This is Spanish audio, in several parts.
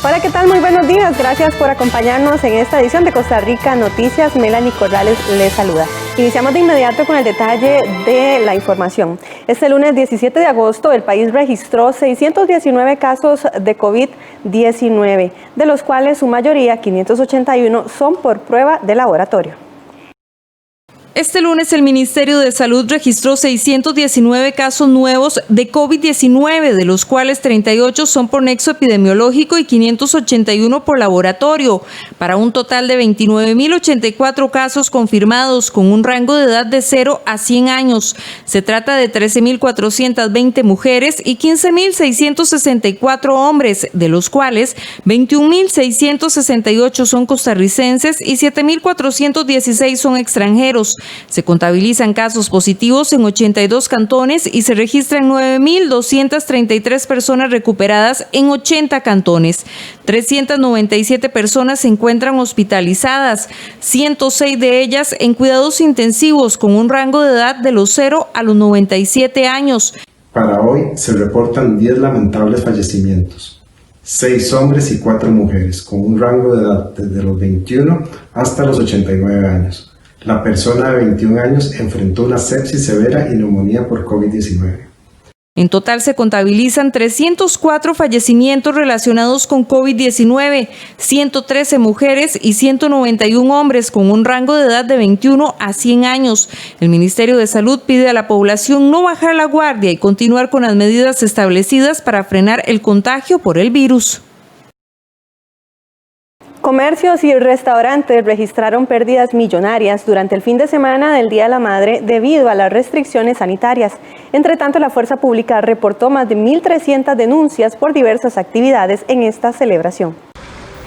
Hola, ¿qué tal? Muy buenos días. Gracias por acompañarnos en esta edición de Costa Rica Noticias. Melanie Corrales les saluda. Iniciamos de inmediato con el detalle de la información. Este lunes 17 de agosto, el país registró 619 casos de COVID-19, de los cuales su mayoría, 581, son por prueba de laboratorio. Este lunes el Ministerio de Salud registró 619 casos nuevos de COVID-19, de los cuales 38 son por nexo epidemiológico y 581 por laboratorio, para un total de 29.084 casos confirmados con un rango de edad de 0 a 100 años. Se trata de 13.420 mujeres y 15.664 hombres, de los cuales 21.668 son costarricenses y 7.416 son extranjeros. Se contabilizan casos positivos en 82 cantones y se registran 9.233 personas recuperadas en 80 cantones. 397 personas se encuentran hospitalizadas, 106 de ellas en cuidados intensivos con un rango de edad de los 0 a los 97 años. Para hoy se reportan 10 lamentables fallecimientos, 6 hombres y 4 mujeres, con un rango de edad desde los 21 hasta los 89 años. La persona de 21 años enfrentó una sepsis severa y neumonía por COVID-19. En total se contabilizan 304 fallecimientos relacionados con COVID-19, 113 mujeres y 191 hombres con un rango de edad de 21 a 100 años. El Ministerio de Salud pide a la población no bajar la guardia y continuar con las medidas establecidas para frenar el contagio por el virus. Comercios y restaurantes registraron pérdidas millonarias durante el fin de semana del Día de la Madre debido a las restricciones sanitarias. Entre tanto, la Fuerza Pública reportó más de 1.300 denuncias por diversas actividades en esta celebración.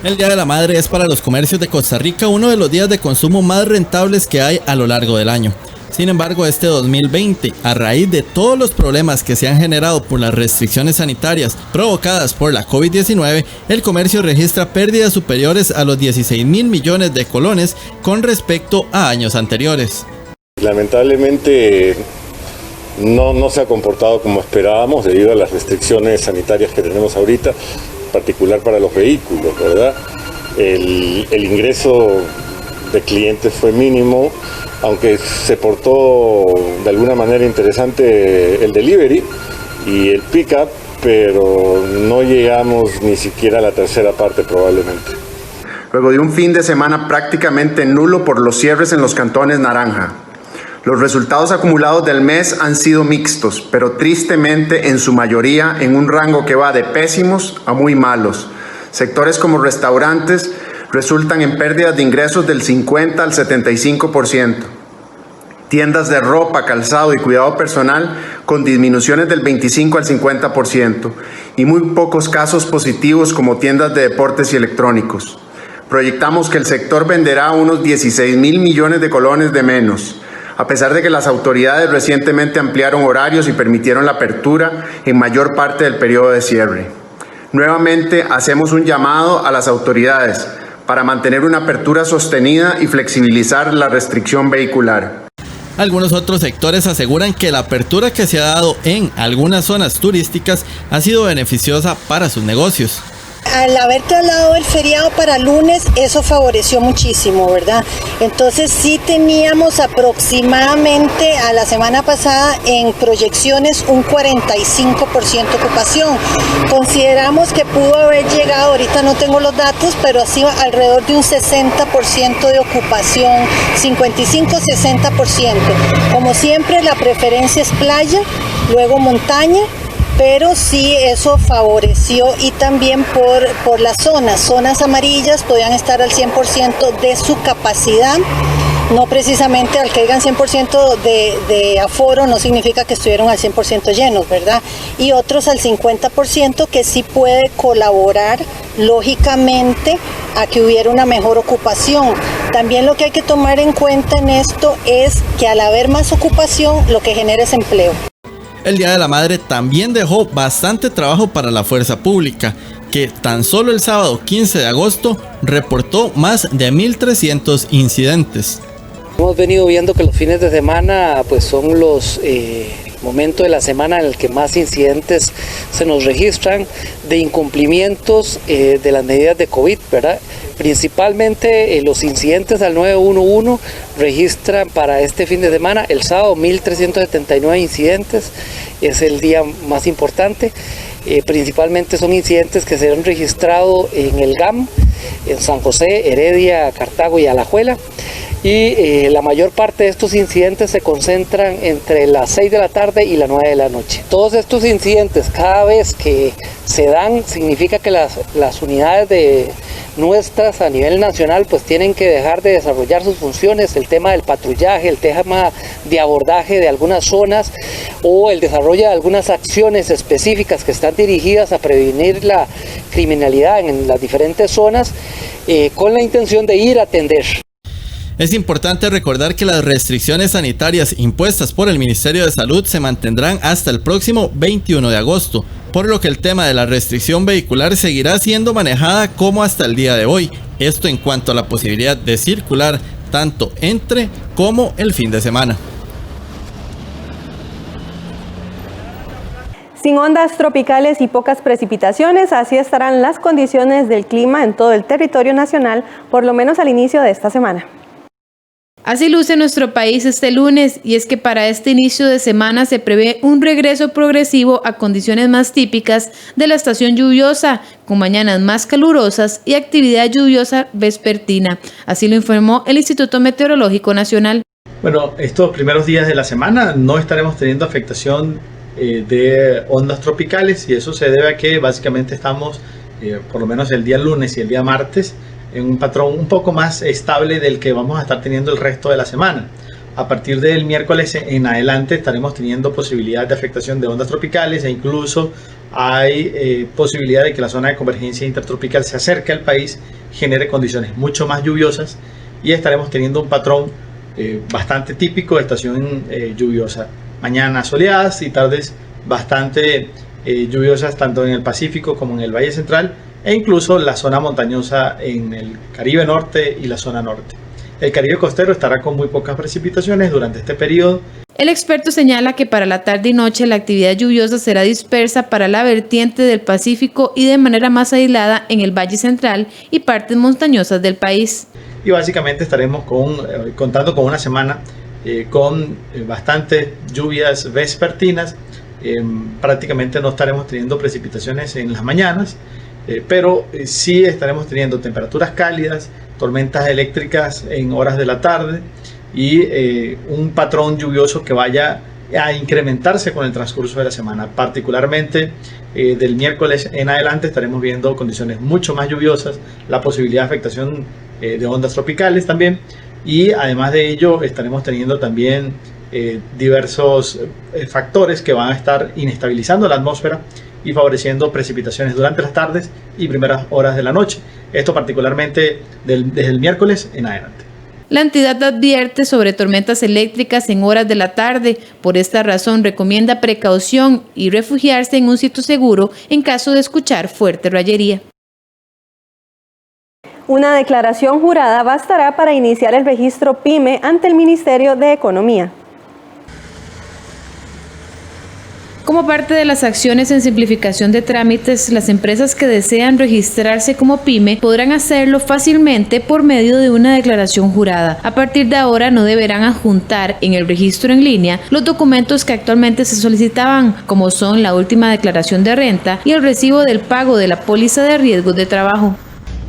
El Día de la Madre es para los comercios de Costa Rica uno de los días de consumo más rentables que hay a lo largo del año. Sin embargo, este 2020, a raíz de todos los problemas que se han generado por las restricciones sanitarias provocadas por la COVID-19, el comercio registra pérdidas superiores a los 16.000 millones de colones con respecto a años anteriores. Lamentablemente no se ha comportado como esperábamos debido a las restricciones sanitarias que tenemos ahorita, en particular para los vehículos, ¿verdad? El ingreso de clientes fue mínimo, aunque se portó de alguna manera interesante el delivery y el pick-up, pero no llegamos ni siquiera a la tercera parte probablemente. Luego de un fin de semana prácticamente nulo por los cierres en los cantones naranja. Los resultados acumulados del mes han sido mixtos, pero tristemente en su mayoría en un rango que va de pésimos a muy malos. Sectores como restaurantes resultan en pérdidas de ingresos del 50 al 75%. Tiendas de ropa, calzado y cuidado personal con disminuciones del 25 al 50% y muy pocos casos positivos como tiendas de deportes y electrónicos. Proyectamos que el sector venderá unos 16.000 millones de colones de menos, a pesar de que las autoridades recientemente ampliaron horarios y permitieron la apertura en mayor parte del periodo de cierre. Nuevamente hacemos un llamado a las autoridades para mantener una apertura sostenida y flexibilizar la restricción vehicular. Algunos otros sectores aseguran que la apertura que se ha dado en algunas zonas turísticas ha sido beneficiosa para sus negocios. Al haber trasladado el feriado para lunes, eso favoreció muchísimo, ¿verdad? Entonces sí teníamos aproximadamente a la semana pasada en proyecciones un 45% ocupación. Consideramos que pudo haber llegado, ahorita no tengo los datos, pero así alrededor de un 60% de ocupación, 55-60%. Como siempre, la preferencia es playa, luego montaña, pero sí eso favoreció y también por las zonas amarillas podían estar al 100% de su capacidad, no precisamente al que digan 100% de aforo no significa que estuvieron al 100% llenos, ¿verdad? Y otros al 50% que sí puede colaborar lógicamente a que hubiera una mejor ocupación. También lo que hay que tomar en cuenta en esto es que al haber más ocupación lo que genera es empleo. El Día de la Madre también dejó bastante trabajo para la fuerza pública, que tan solo el sábado 15 de agosto reportó más de 1.300 incidentes. Hemos venido viendo que los fines de semana pues son los momento de la semana en el que más incidentes se nos registran de incumplimientos de las medidas de COVID, ¿verdad? Principalmente los incidentes al 911 registran para este fin de semana, el sábado, 1.379 incidentes, es el día más importante. Principalmente son incidentes que se han registrado en el GAM, en San José, Heredia, Cartago y Alajuela. Y la mayor parte de estos incidentes se concentran entre las 6 de la tarde y las 9 de la noche. Todos estos incidentes, cada vez que se dan, significa que las unidades de nuestras a nivel nacional pues tienen que dejar de desarrollar sus funciones, el tema del patrullaje, el tema de abordaje de algunas zonas o el desarrollo de algunas acciones específicas que están dirigidas a prevenir la criminalidad en las diferentes zonas con la intención de ir a atender. Es importante recordar que las restricciones sanitarias impuestas por el Ministerio de Salud se mantendrán hasta el próximo 21 de agosto, por lo que el tema de la restricción vehicular seguirá siendo manejada como hasta el día de hoy. Esto en cuanto a la posibilidad de circular tanto entre como el fin de semana. Sin ondas tropicales y pocas precipitaciones, así estarán las condiciones del clima en todo el territorio nacional, por lo menos al inicio de esta semana. Así luce nuestro país este lunes, y es que para este inicio de semana se prevé un regreso progresivo a condiciones más típicas de la estación lluviosa, con mañanas más calurosas y actividad lluviosa vespertina. Así lo informó el Instituto Meteorológico Nacional. Bueno, estos primeros días de la semana no estaremos teniendo afectación de ondas tropicales, y eso se debe a que básicamente estamos, por lo menos el día lunes y el día martes, en un patrón un poco más estable del que vamos a estar teniendo el resto de la semana. A partir del miércoles en adelante estaremos teniendo posibilidad de afectación de ondas tropicales, e incluso hay posibilidad de que la zona de convergencia intertropical se acerque al país, genere condiciones mucho más lluviosas, y estaremos teniendo un patrón bastante típico de estación lluviosa. Mañanas soleadas y tardes bastante lluviosas tanto en el Pacífico como en el Valle Central, e incluso la zona montañosa en el Caribe Norte y la zona norte. El Caribe costero estará con muy pocas precipitaciones durante este periodo. El experto señala que para la tarde y noche la actividad lluviosa será dispersa para la vertiente del Pacífico y de manera más aislada en el Valle Central y partes montañosas del país. Y básicamente estaremos contando con una semana con bastantes lluvias vespertinas. Prácticamente no estaremos teniendo precipitaciones en las mañanas, pero sí estaremos teniendo temperaturas cálidas, tormentas eléctricas en horas de la tarde y un patrón lluvioso que vaya a incrementarse con el transcurso de la semana. Particularmente del miércoles en adelante estaremos viendo condiciones mucho más lluviosas, la posibilidad de afectación de ondas tropicales también, y además de ello estaremos teniendo también diversos factores que van a estar inestabilizando la atmósfera y favoreciendo precipitaciones durante las tardes y primeras horas de la noche. Esto particularmente desde el miércoles en adelante. La entidad advierte sobre tormentas eléctricas en horas de la tarde. Por esta razón recomienda precaución y refugiarse en un sitio seguro en caso de escuchar fuerte rayería. Una declaración jurada bastará para iniciar el registro PYME ante el Ministerio de Economía. Como parte de las acciones en simplificación de trámites, las empresas que desean registrarse como PYME podrán hacerlo fácilmente por medio de una declaración jurada. A partir de ahora no deberán adjuntar en el registro en línea los documentos que actualmente se solicitaban, como son la última declaración de renta y el recibo del pago de la póliza de riesgos de trabajo.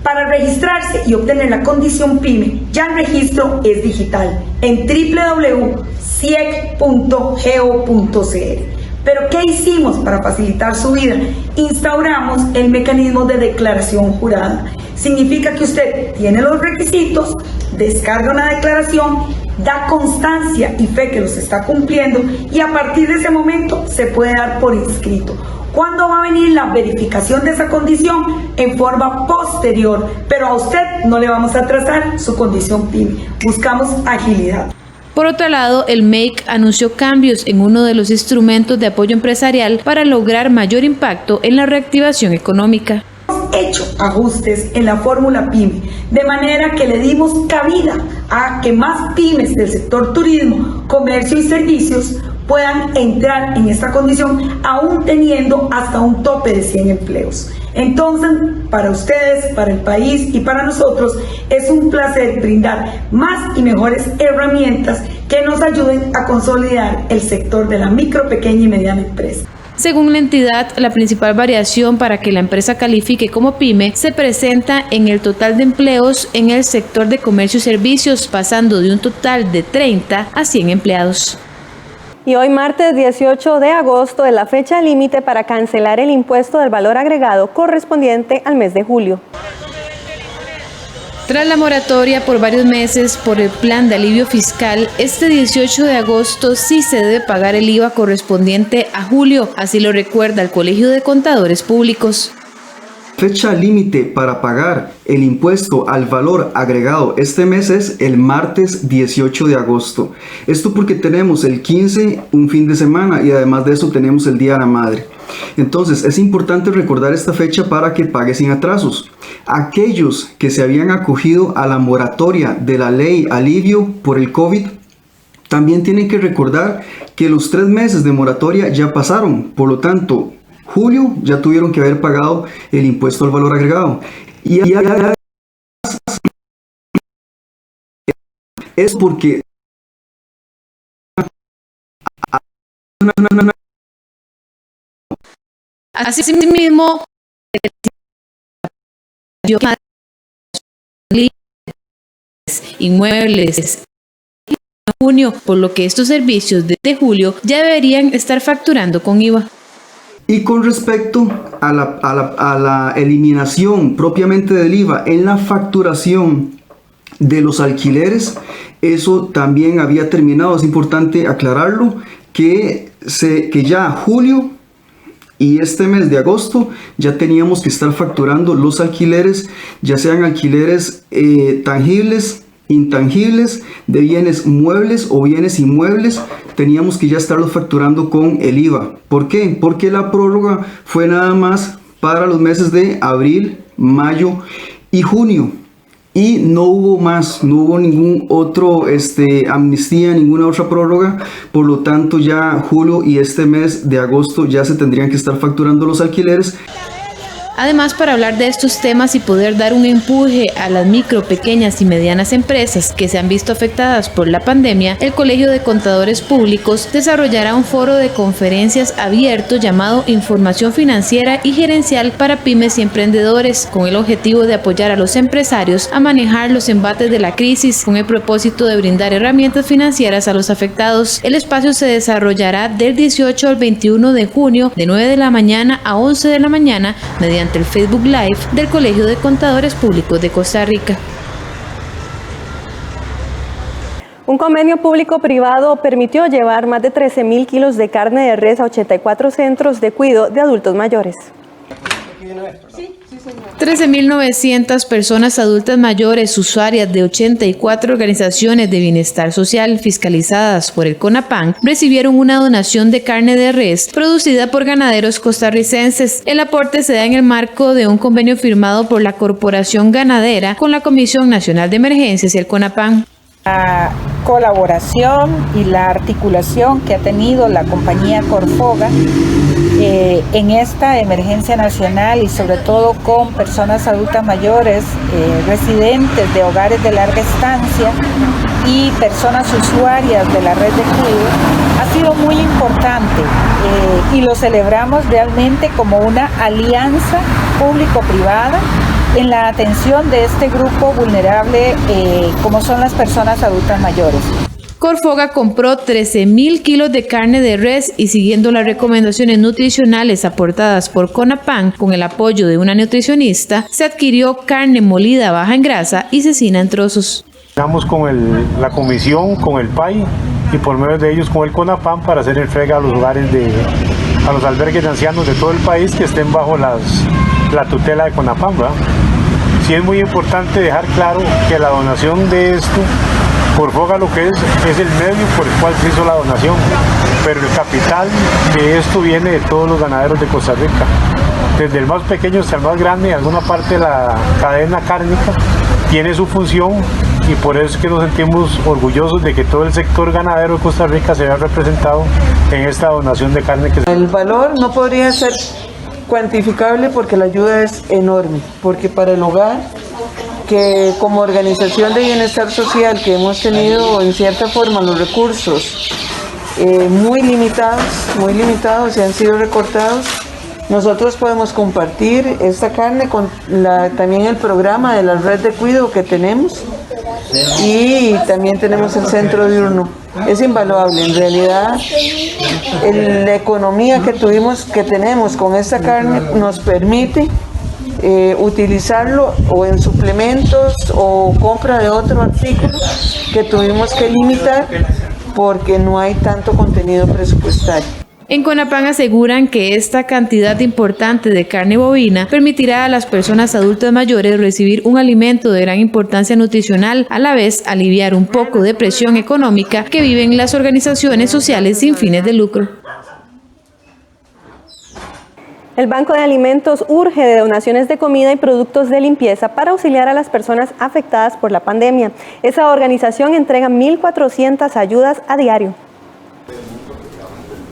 Para registrarse y obtener la condición PYME, ya el registro es digital en www.ciec.go.cr. ¿Pero qué hicimos para facilitar su vida? Instauramos el mecanismo de declaración jurada. Significa que usted tiene los requisitos, descarga una declaración, da constancia y fe que los está cumpliendo, y a partir de ese momento se puede dar por inscrito. ¿Cuándo va a venir la verificación de esa condición? En forma posterior, pero a usted no le vamos a atrasar su condición PYME. Buscamos agilidad. Por otro lado, el MEIC anunció cambios en uno de los instrumentos de apoyo empresarial para lograr mayor impacto en la reactivación económica. Hemos hecho ajustes en la fórmula PYME, de manera que le dimos cabida a que más pymes del sector turismo, comercio y servicios puedan entrar en esta condición aún teniendo hasta un tope de 100 empleos. Entonces, para ustedes, para el país y para nosotros es un placer brindar más y mejores herramientas que nos ayuden a consolidar el sector de la micro, pequeña y mediana empresa. Según la entidad, la principal variación para que la empresa califique como pyme se presenta en el total de empleos en el sector de comercio y servicios, pasando de un total de 30 a 100 empleados. Y hoy martes 18 de agosto es la fecha límite para cancelar el impuesto del valor agregado correspondiente al mes de julio. Tras la moratoria por varios meses por el plan de alivio fiscal, este 18 de agosto sí se debe pagar el IVA correspondiente a julio, así lo recuerda el Colegio de Contadores Públicos. Fecha límite para pagar el impuesto al valor agregado este mes es el martes 18 de agosto. Esto porque tenemos el 15, un fin de semana, y además de eso tenemos el Día de la Madre. Entonces es importante recordar esta fecha para que pague sin atrasos. Aquellos que se habían acogido a la moratoria de la ley alivio por el COVID también tienen que recordar que los 3 meses de moratoria ya pasaron. Por lo tanto, julio ya tuvieron que haber pagado el impuesto al valor agregado. Y es porque asimismo inmuebles en junio, por lo que estos servicios de julio ya deberían estar facturando con IVA. Y con respecto a la eliminación propiamente del IVA en la facturación de los alquileres, eso también había terminado. Es importante aclararlo, que ya julio y este mes de agosto ya teníamos que estar facturando los alquileres, ya sean alquileres tangibles, intangibles, de bienes muebles o bienes inmuebles, teníamos que ya estarlos facturando con el IVA. ¿Por qué? Porque la prórroga fue nada más para los meses de abril, mayo y junio. Y no hubo más, no hubo ningún otro amnistía, ninguna otra prórroga. Por lo tanto, ya julio y este mes de agosto ya se tendrían que estar facturando los alquileres. Además, para hablar de estos temas y poder dar un empuje a las micro, pequeñas y medianas empresas que se han visto afectadas por la pandemia, el Colegio de Contadores Públicos desarrollará un foro de conferencias abierto llamado Información Financiera y Gerencial para Pymes y Emprendedores, con el objetivo de apoyar a los empresarios a manejar los embates de la crisis, con el propósito de brindar herramientas financieras a los afectados. El espacio se desarrollará del 18 al 21 de junio, de 9 de la mañana a 11 de la mañana, mediante el Facebook Live del Colegio de Contadores Públicos de Costa Rica. Un convenio público-privado permitió llevar más de 13.000 kilos de carne de res a 84 centros de cuidado de adultos mayores. 13.900 personas adultas mayores, usuarias de 84 organizaciones de bienestar social fiscalizadas por el CONAPAN, recibieron una donación de carne de res producida por ganaderos costarricenses. El aporte se da en el marco de un convenio firmado por la Corporación Ganadera con la Comisión Nacional de Emergencias y el CONAPAN. La colaboración y la articulación que ha tenido la compañía Corfoga en esta emergencia nacional y sobre todo con personas adultas mayores, residentes de hogares de larga estancia y personas usuarias de la red de cuidado, ha sido muy importante y lo celebramos realmente como una alianza público-privada en la atención de este grupo vulnerable como son las personas adultas mayores. Corfoga compró 13.000 kilos de carne de res y, siguiendo las recomendaciones nutricionales aportadas por CONAPAN con el apoyo de una nutricionista, se adquirió carne molida baja en grasa y cecina en trozos. Estamos con la comisión, con el PAI y por medio de ellos con el CONAPAN para hacer entrega a los hogares a los albergues de ancianos de todo el país que estén bajo la tutela de CONAPAN, ¿verdad? Sí es muy importante dejar claro que la donación de esto, Corfoga lo que es el medio por el cual se hizo la donación, pero el capital de esto viene de todos los ganaderos de Costa Rica. desde el más pequeño hasta el más grande, alguna parte de la cadena cárnica tiene su función, y por eso es que nos sentimos orgullosos de que todo el sector ganadero de Costa Rica se vea representado en esta donación de carne. El valor no podría ser cuantificable porque la ayuda es enorme, porque para el hogar, que como organización de bienestar social que hemos tenido en cierta forma los recursos muy limitados y han sido recortados, nosotros podemos compartir esta carne con también el programa de la red de cuidado que tenemos, y también tenemos el centro diurno. Es invaluable, en realidad la economía que tenemos con esta carne nos permite utilizarlo o en suplementos o compra de otro artículo que tuvimos que limitar porque no hay tanto contenido presupuestario. En CONAPAN aseguran que esta cantidad importante de carne bovina permitirá a las personas adultas mayores recibir un alimento de gran importancia nutricional, a la vez aliviar un poco de presión económica que viven las organizaciones sociales sin fines de lucro. El Banco de Alimentos urge de donaciones de comida y productos de limpieza para auxiliar a las personas afectadas por la pandemia. Esa organización entrega 1.400 ayudas a diario.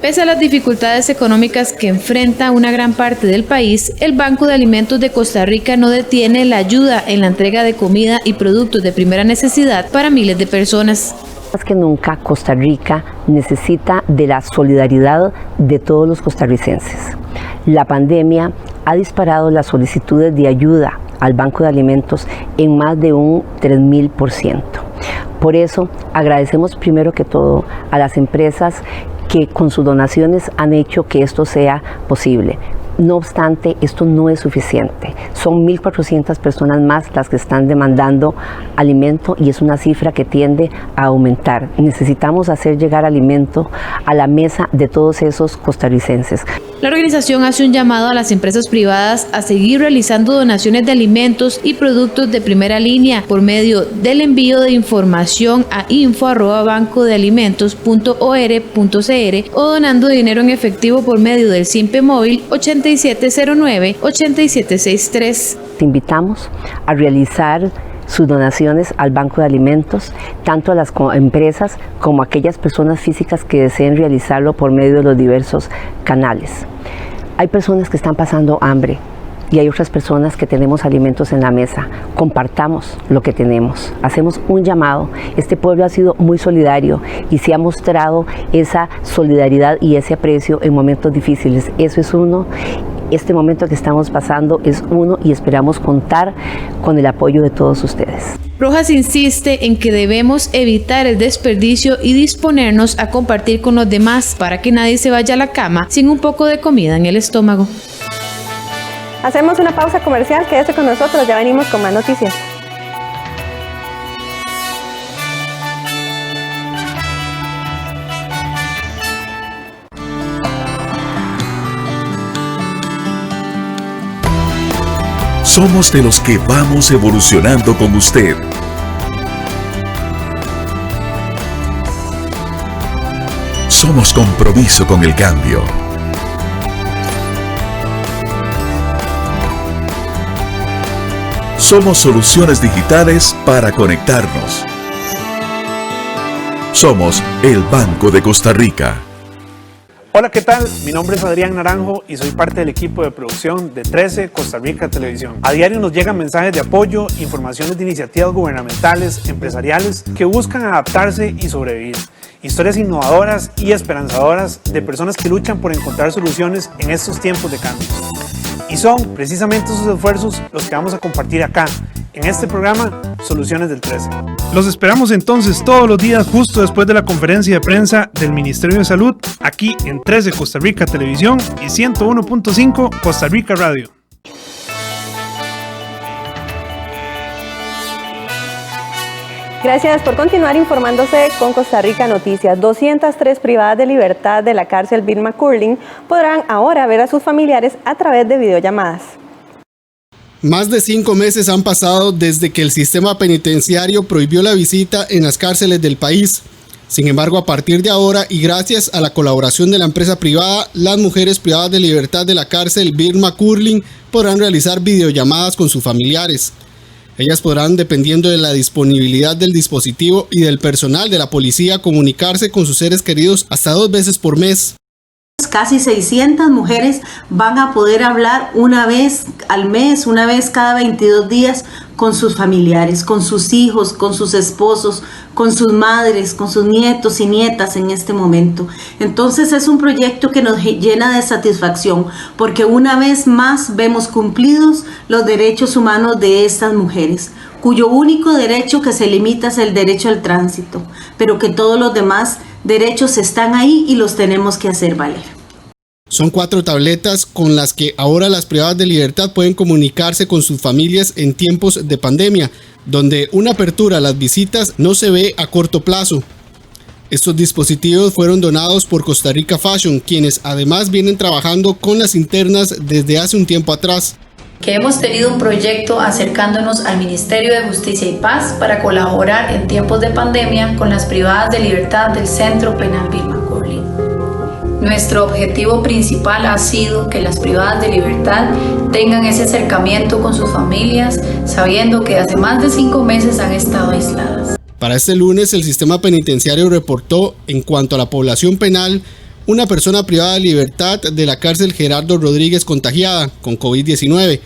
Pese a las dificultades económicas que enfrenta una gran parte del país, el Banco de Alimentos de Costa Rica no detiene la ayuda en la entrega de comida y productos de primera necesidad para miles de personas. Más que nunca, Costa Rica necesita de la solidaridad de todos los costarricenses. La pandemia ha disparado las solicitudes de ayuda al Banco de Alimentos en más de un 3000%. Por eso, agradecemos primero que todo a las empresas que con sus donaciones han hecho que esto sea posible. No obstante, esto no es suficiente. Son 1.400 personas más las que están demandando alimento y es una cifra que tiende a aumentar. Necesitamos hacer llegar alimento a la mesa de todos esos costarricenses. La organización hace un llamado a las empresas privadas a seguir realizando donaciones de alimentos y productos de primera línea por medio del envío de información a info@bancodealimentos.or.cr o donando dinero en efectivo por medio del SIMPE móvil 8709-8763. Te invitamos a realizar sus donaciones al Banco de Alimentos, tanto a las empresas como a aquellas personas físicas que deseen realizarlo por medio de los diversos canales. Hay personas que están pasando hambre y hay otras personas que tenemos alimentos en la mesa. Compartamos lo que tenemos. Hacemos un llamado. Este pueblo ha sido muy solidario y se ha mostrado esa solidaridad y ese aprecio en momentos difíciles. Eso es uno. Este momento que estamos pasando es uno y esperamos contar con el apoyo de todos ustedes. Rojas insiste en que debemos evitar el desperdicio y disponernos a compartir con los demás para que nadie se vaya a la cama sin un poco de comida en el estómago. Hacemos una pausa comercial, quédese con nosotros, ya venimos con más noticias. Somos de los que vamos evolucionando con usted. Somos compromiso con el cambio. Somos soluciones digitales para conectarnos. Somos el Banco de Costa Rica. Hola, ¿qué tal? Mi nombre es Adrián Naranjo y soy parte del equipo de producción de 13 Costa Rica Televisión. A diario nos llegan mensajes de apoyo, informaciones de iniciativas gubernamentales, empresariales que buscan adaptarse y sobrevivir. Historias innovadoras y esperanzadoras de personas que luchan por encontrar soluciones en estos tiempos de cambios. Y son precisamente esos esfuerzos los que vamos a compartir acá, en este programa Soluciones del 13. Los esperamos entonces todos los días justo después de la conferencia de prensa del Ministerio de Salud, aquí en 13 Costa Rica Televisión y 101.5 Costa Rica Radio. Gracias por continuar informándose con Costa Rica Noticias. 203 privadas de libertad de la cárcel Bill McCurling podrán ahora ver a sus familiares a través de videollamadas. Más de 5 meses han pasado desde que el sistema penitenciario prohibió la visita en las cárceles del país. Sin embargo, a partir de ahora y gracias a la colaboración de la empresa privada, las mujeres privadas de libertad de la cárcel Birma Curling podrán realizar videollamadas con sus familiares. Ellas podrán, dependiendo de la disponibilidad del dispositivo y del personal de la policía, comunicarse con sus seres queridos hasta 2 veces por mes. Casi 600 mujeres van a poder hablar una vez al mes, una vez cada 22 días con sus familiares, con sus hijos, con sus esposos, con sus madres, con sus nietos y nietas en este momento. Entonces es un proyecto que nos llena de satisfacción porque una vez más vemos cumplidos los derechos humanos de estas mujeres, cuyo único derecho que se limita es el derecho al tránsito, pero que todos los demás derechos están ahí y los tenemos que hacer valer. Son 4 tabletas con las que ahora las privadas de libertad pueden comunicarse con sus familias en tiempos de pandemia, donde una apertura a las visitas no se ve a corto plazo. Estos dispositivos fueron donados por Costa Rica Fashion, quienes además vienen trabajando con las internas desde hace un tiempo atrás. Que hemos tenido un proyecto acercándonos al Ministerio de Justicia y Paz para colaborar en tiempos de pandemia con las privadas de libertad del Centro Penal Birma Curling. Nuestro objetivo principal ha sido que las privadas de libertad tengan ese acercamiento con sus familias, sabiendo que hace más de 5 meses han estado aisladas. Para este lunes, el sistema penitenciario reportó, en cuanto a la población penal, una persona privada de libertad de la cárcel Gerardo Rodríguez contagiada con COVID-19,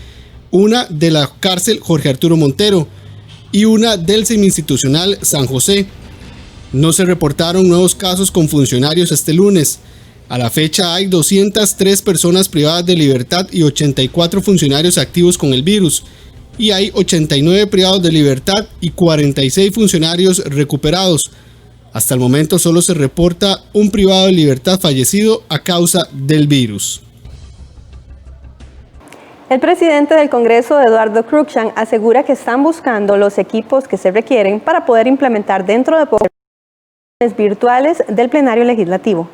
una de la cárcel Jorge Arturo Montero y una del semi-institucional San José. No se reportaron nuevos casos con funcionarios este lunes. A la fecha hay 203 personas privadas de libertad y 84 funcionarios activos con el virus, y hay 89 privados de libertad y 46 funcionarios recuperados. Hasta el momento solo se reporta un privado de libertad fallecido a causa del virus. El presidente del Congreso, Eduardo Cruikshank, asegura que están buscando los equipos que se requieren para poder implementar dentro de poco sesiones virtuales del plenario legislativo.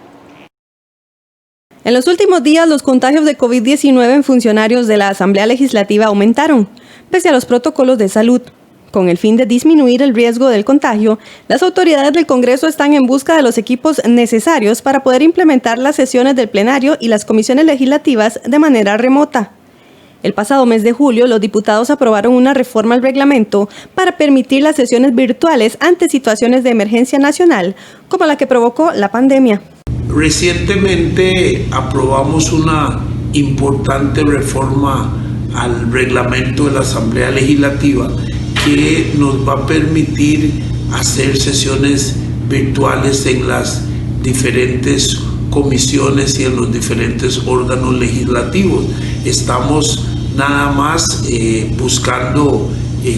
En los últimos días, los contagios de COVID-19 en funcionarios de la Asamblea Legislativa aumentaron, pese a los protocolos de salud. Con el fin de disminuir el riesgo del contagio, las autoridades del Congreso están en busca de los equipos necesarios para poder implementar las sesiones del plenario y las comisiones legislativas de manera remota. El pasado mes de julio, los diputados aprobaron una reforma al reglamento para permitir las sesiones virtuales ante situaciones de emergencia nacional, como la que provocó la pandemia. Recientemente aprobamos una importante reforma al reglamento de la Asamblea Legislativa que nos va a permitir hacer sesiones virtuales en las diferentes comisiones y en los diferentes órganos legislativos. Estamos nada más buscando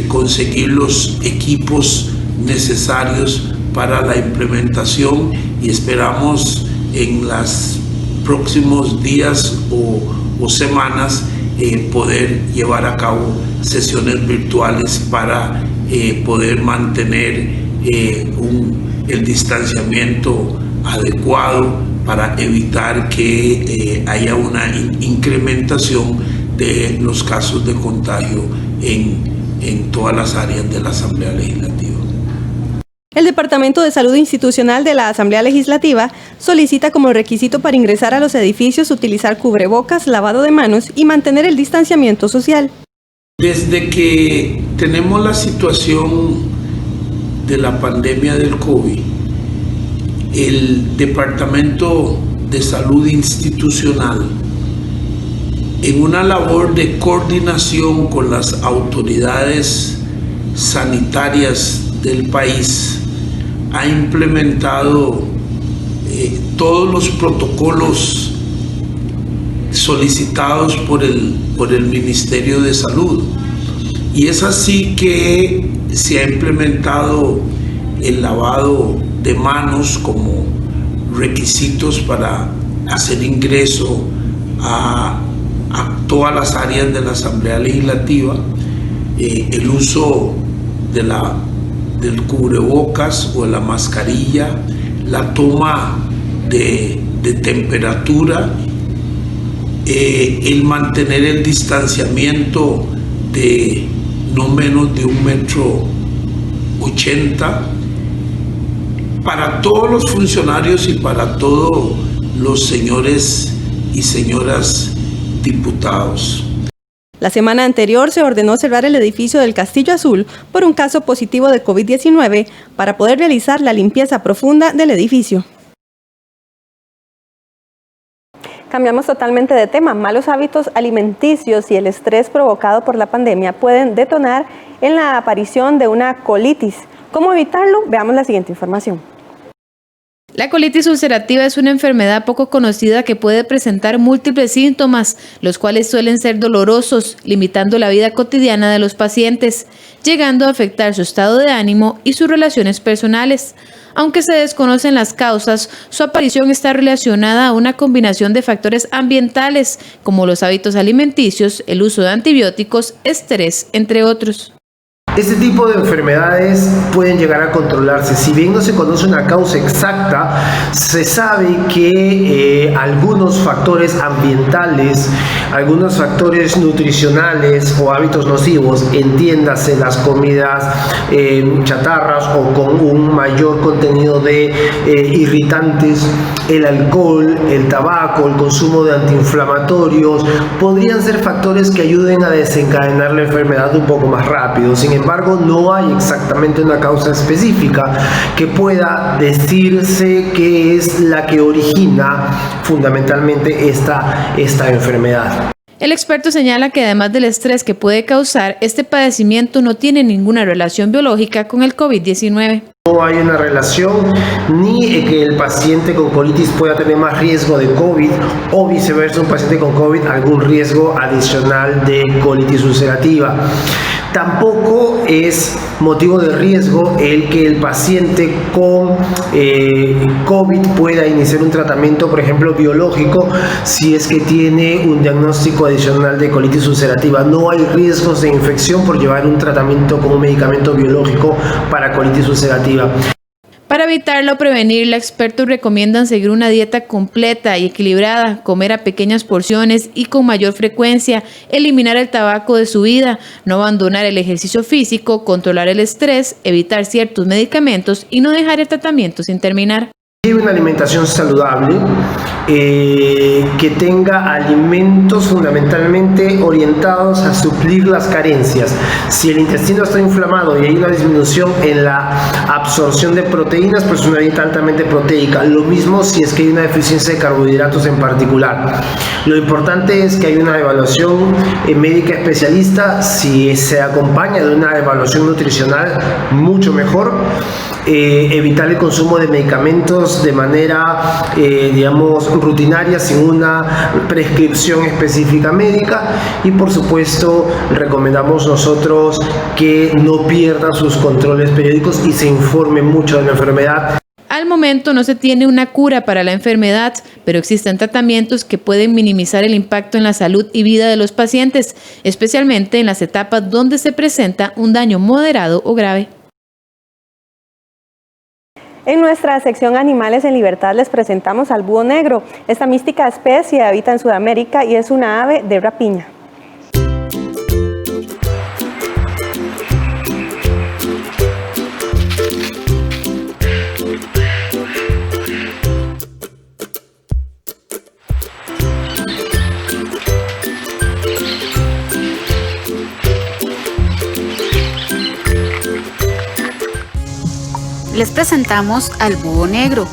conseguir los equipos necesarios para la implementación y esperamos en los próximos días o semanas poder llevar a cabo sesiones virtuales para poder mantener el distanciamiento adecuado para evitar que haya una incrementación de los casos de contagio en todas las áreas de la Asamblea Legislativa. El Departamento de Salud Institucional de la Asamblea Legislativa solicita como requisito para ingresar a los edificios utilizar cubrebocas, lavado de manos y mantener el distanciamiento social. Desde que tenemos la situación de la pandemia del COVID, el Departamento de Salud Institucional, en una labor de coordinación con las autoridades sanitarias del país, ha implementado todos los protocolos solicitados por el Ministerio de Salud. Y es así que se ha implementado el lavado de manos como requisitos para hacer ingreso a todas las áreas de la Asamblea Legislativa, el uso del cubrebocas o la mascarilla, la toma de temperatura, el mantener el distanciamiento de no menos de 1,80 m para todos los funcionarios y para todos los señores y señoras diputados. La semana anterior se ordenó cerrar el edificio del Castillo Azul por un caso positivo de COVID-19 para poder realizar la limpieza profunda del edificio. Cambiamos totalmente de tema. Malos hábitos alimenticios y el estrés provocado por la pandemia pueden detonar en la aparición de una colitis. ¿Cómo evitarlo? Veamos la siguiente información. La colitis ulcerativa es una enfermedad poco conocida que puede presentar múltiples síntomas, los cuales suelen ser dolorosos, limitando la vida cotidiana de los pacientes, llegando a afectar su estado de ánimo y sus relaciones personales. Aunque se desconocen las causas, su aparición está relacionada a una combinación de factores ambientales, como los hábitos alimenticios, el uso de antibióticos, estrés, entre otros. Este tipo de enfermedades pueden llegar a controlarse. Si bien no se conoce una causa exacta, se sabe que algunos factores ambientales, algunos factores nutricionales o hábitos nocivos, entiéndase las comidas chatarras o con un mayor contenido de irritantes, el alcohol, el tabaco, el consumo de antiinflamatorios, podrían ser factores que ayuden a desencadenar la enfermedad un poco más rápido. Sin embargo, no hay exactamente una causa específica que pueda decirse que es la que origina fundamentalmente esta enfermedad. El experto señala que además del estrés que puede causar, este padecimiento no tiene ninguna relación biológica con el COVID-19. No hay una relación ni que el paciente con colitis pueda tener más riesgo de COVID o viceversa, un paciente con COVID algún riesgo adicional de colitis ulcerativa. Tampoco es motivo de riesgo el que el paciente con COVID pueda iniciar un tratamiento, por ejemplo, biológico, si es que tiene un diagnóstico adicional de colitis ulcerativa. No hay riesgos de infección por llevar un tratamiento con un medicamento biológico para colitis ulcerativa. Para evitarlo o prevenirla, expertos recomiendan seguir una dieta completa y equilibrada, comer a pequeñas porciones y con mayor frecuencia, eliminar el tabaco de su vida, no abandonar el ejercicio físico, controlar el estrés, evitar ciertos medicamentos y no dejar el tratamiento sin terminar. Lleve una alimentación saludable, que tenga alimentos fundamentalmente orientados a suplir las carencias. Si el intestino está inflamado y hay una disminución en la absorción de proteínas, pues una dieta altamente proteica. Lo mismo si es que hay una deficiencia de carbohidratos en particular. Lo importante es que hay una evaluación médica especialista. Si se acompaña de una evaluación nutricional, mucho mejor. Evitar el consumo de medicamentos de manera, rutinaria, sin una prescripción específica médica, y por supuesto recomendamos nosotros que no pierdan sus controles periódicos y se informe mucho de la enfermedad. Al momento no se tiene una cura para la enfermedad, pero existen tratamientos que pueden minimizar el impacto en la salud y vida de los pacientes, especialmente en las etapas donde se presenta un daño moderado o grave. En nuestra sección Animales en Libertad les presentamos al búho negro. Esta mística especie habita en Sudamérica y es una ave de rapiña. Les presentamos al búho negro.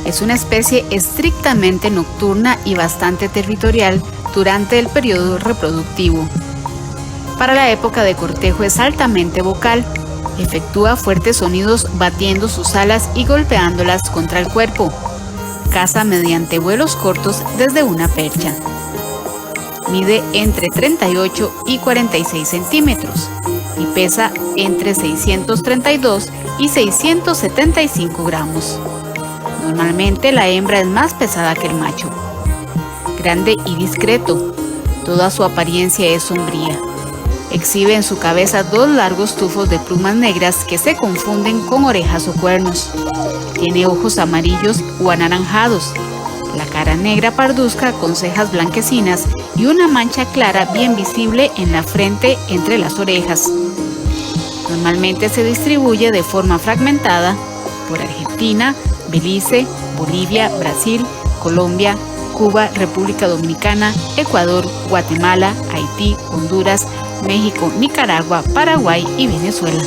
Es una especie estrictamente nocturna y bastante territorial durante el periodo reproductivo. Para la época de cortejo es altamente vocal. Efectúa fuertes sonidos batiendo sus alas y golpeándolas contra el cuerpo. Caza mediante vuelos cortos desde una percha. Mide entre 38 y 46 centímetros y pesa entre 632 y 675 gramos. Normalmente la hembra es más pesada que el macho. Grande y discreto, toda su apariencia es sombría. Exhibe en su cabeza dos largos tufos de plumas negras que se confunden con orejas o cuernos. Tiene ojos amarillos o anaranjados, la cara negra parduzca con cejas blanquecinas y una mancha clara bien visible en la frente entre las orejas. Normalmente se distribuye de forma fragmentada por Argentina, Argentina, Belice, Bolivia, Brasil, Colombia, Cuba, República Dominicana, Ecuador, Guatemala, Haití, Honduras, México, Nicaragua, Paraguay y Venezuela.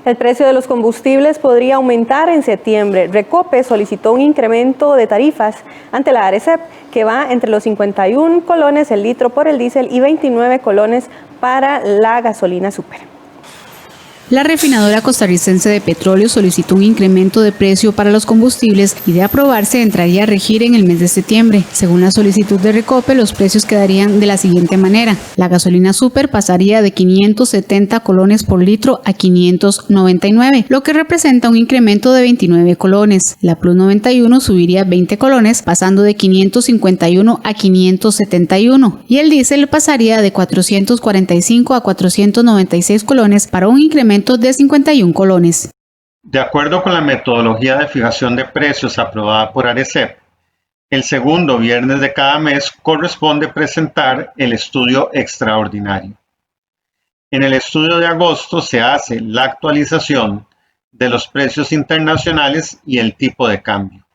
El precio de los combustibles podría aumentar en septiembre. Recope solicitó un incremento de tarifas ante la ARECEP que va entre los 51 colones el litro por el diésel y 29 colones para la gasolina súper. La refinadora costarricense de petróleo solicitó un incremento de precio para los combustibles y de aprobarse entraría a regir en el mes de septiembre. Según la solicitud de Recope, los precios quedarían de la siguiente manera. La gasolina súper pasaría de 570 colones por litro a 599, lo que representa un incremento de 29 colones. La Plus 91 subiría 20 colones, pasando de 551 a 571, y el diésel pasaría de 445 a 496 colones para un incremento de 51 colones. De acuerdo con la metodología de fijación de precios aprobada por ARECEP, el segundo viernes de cada mes corresponde presentar el estudio extraordinario. En el estudio de agosto se hace la actualización de los precios internacionales y el tipo de cambio.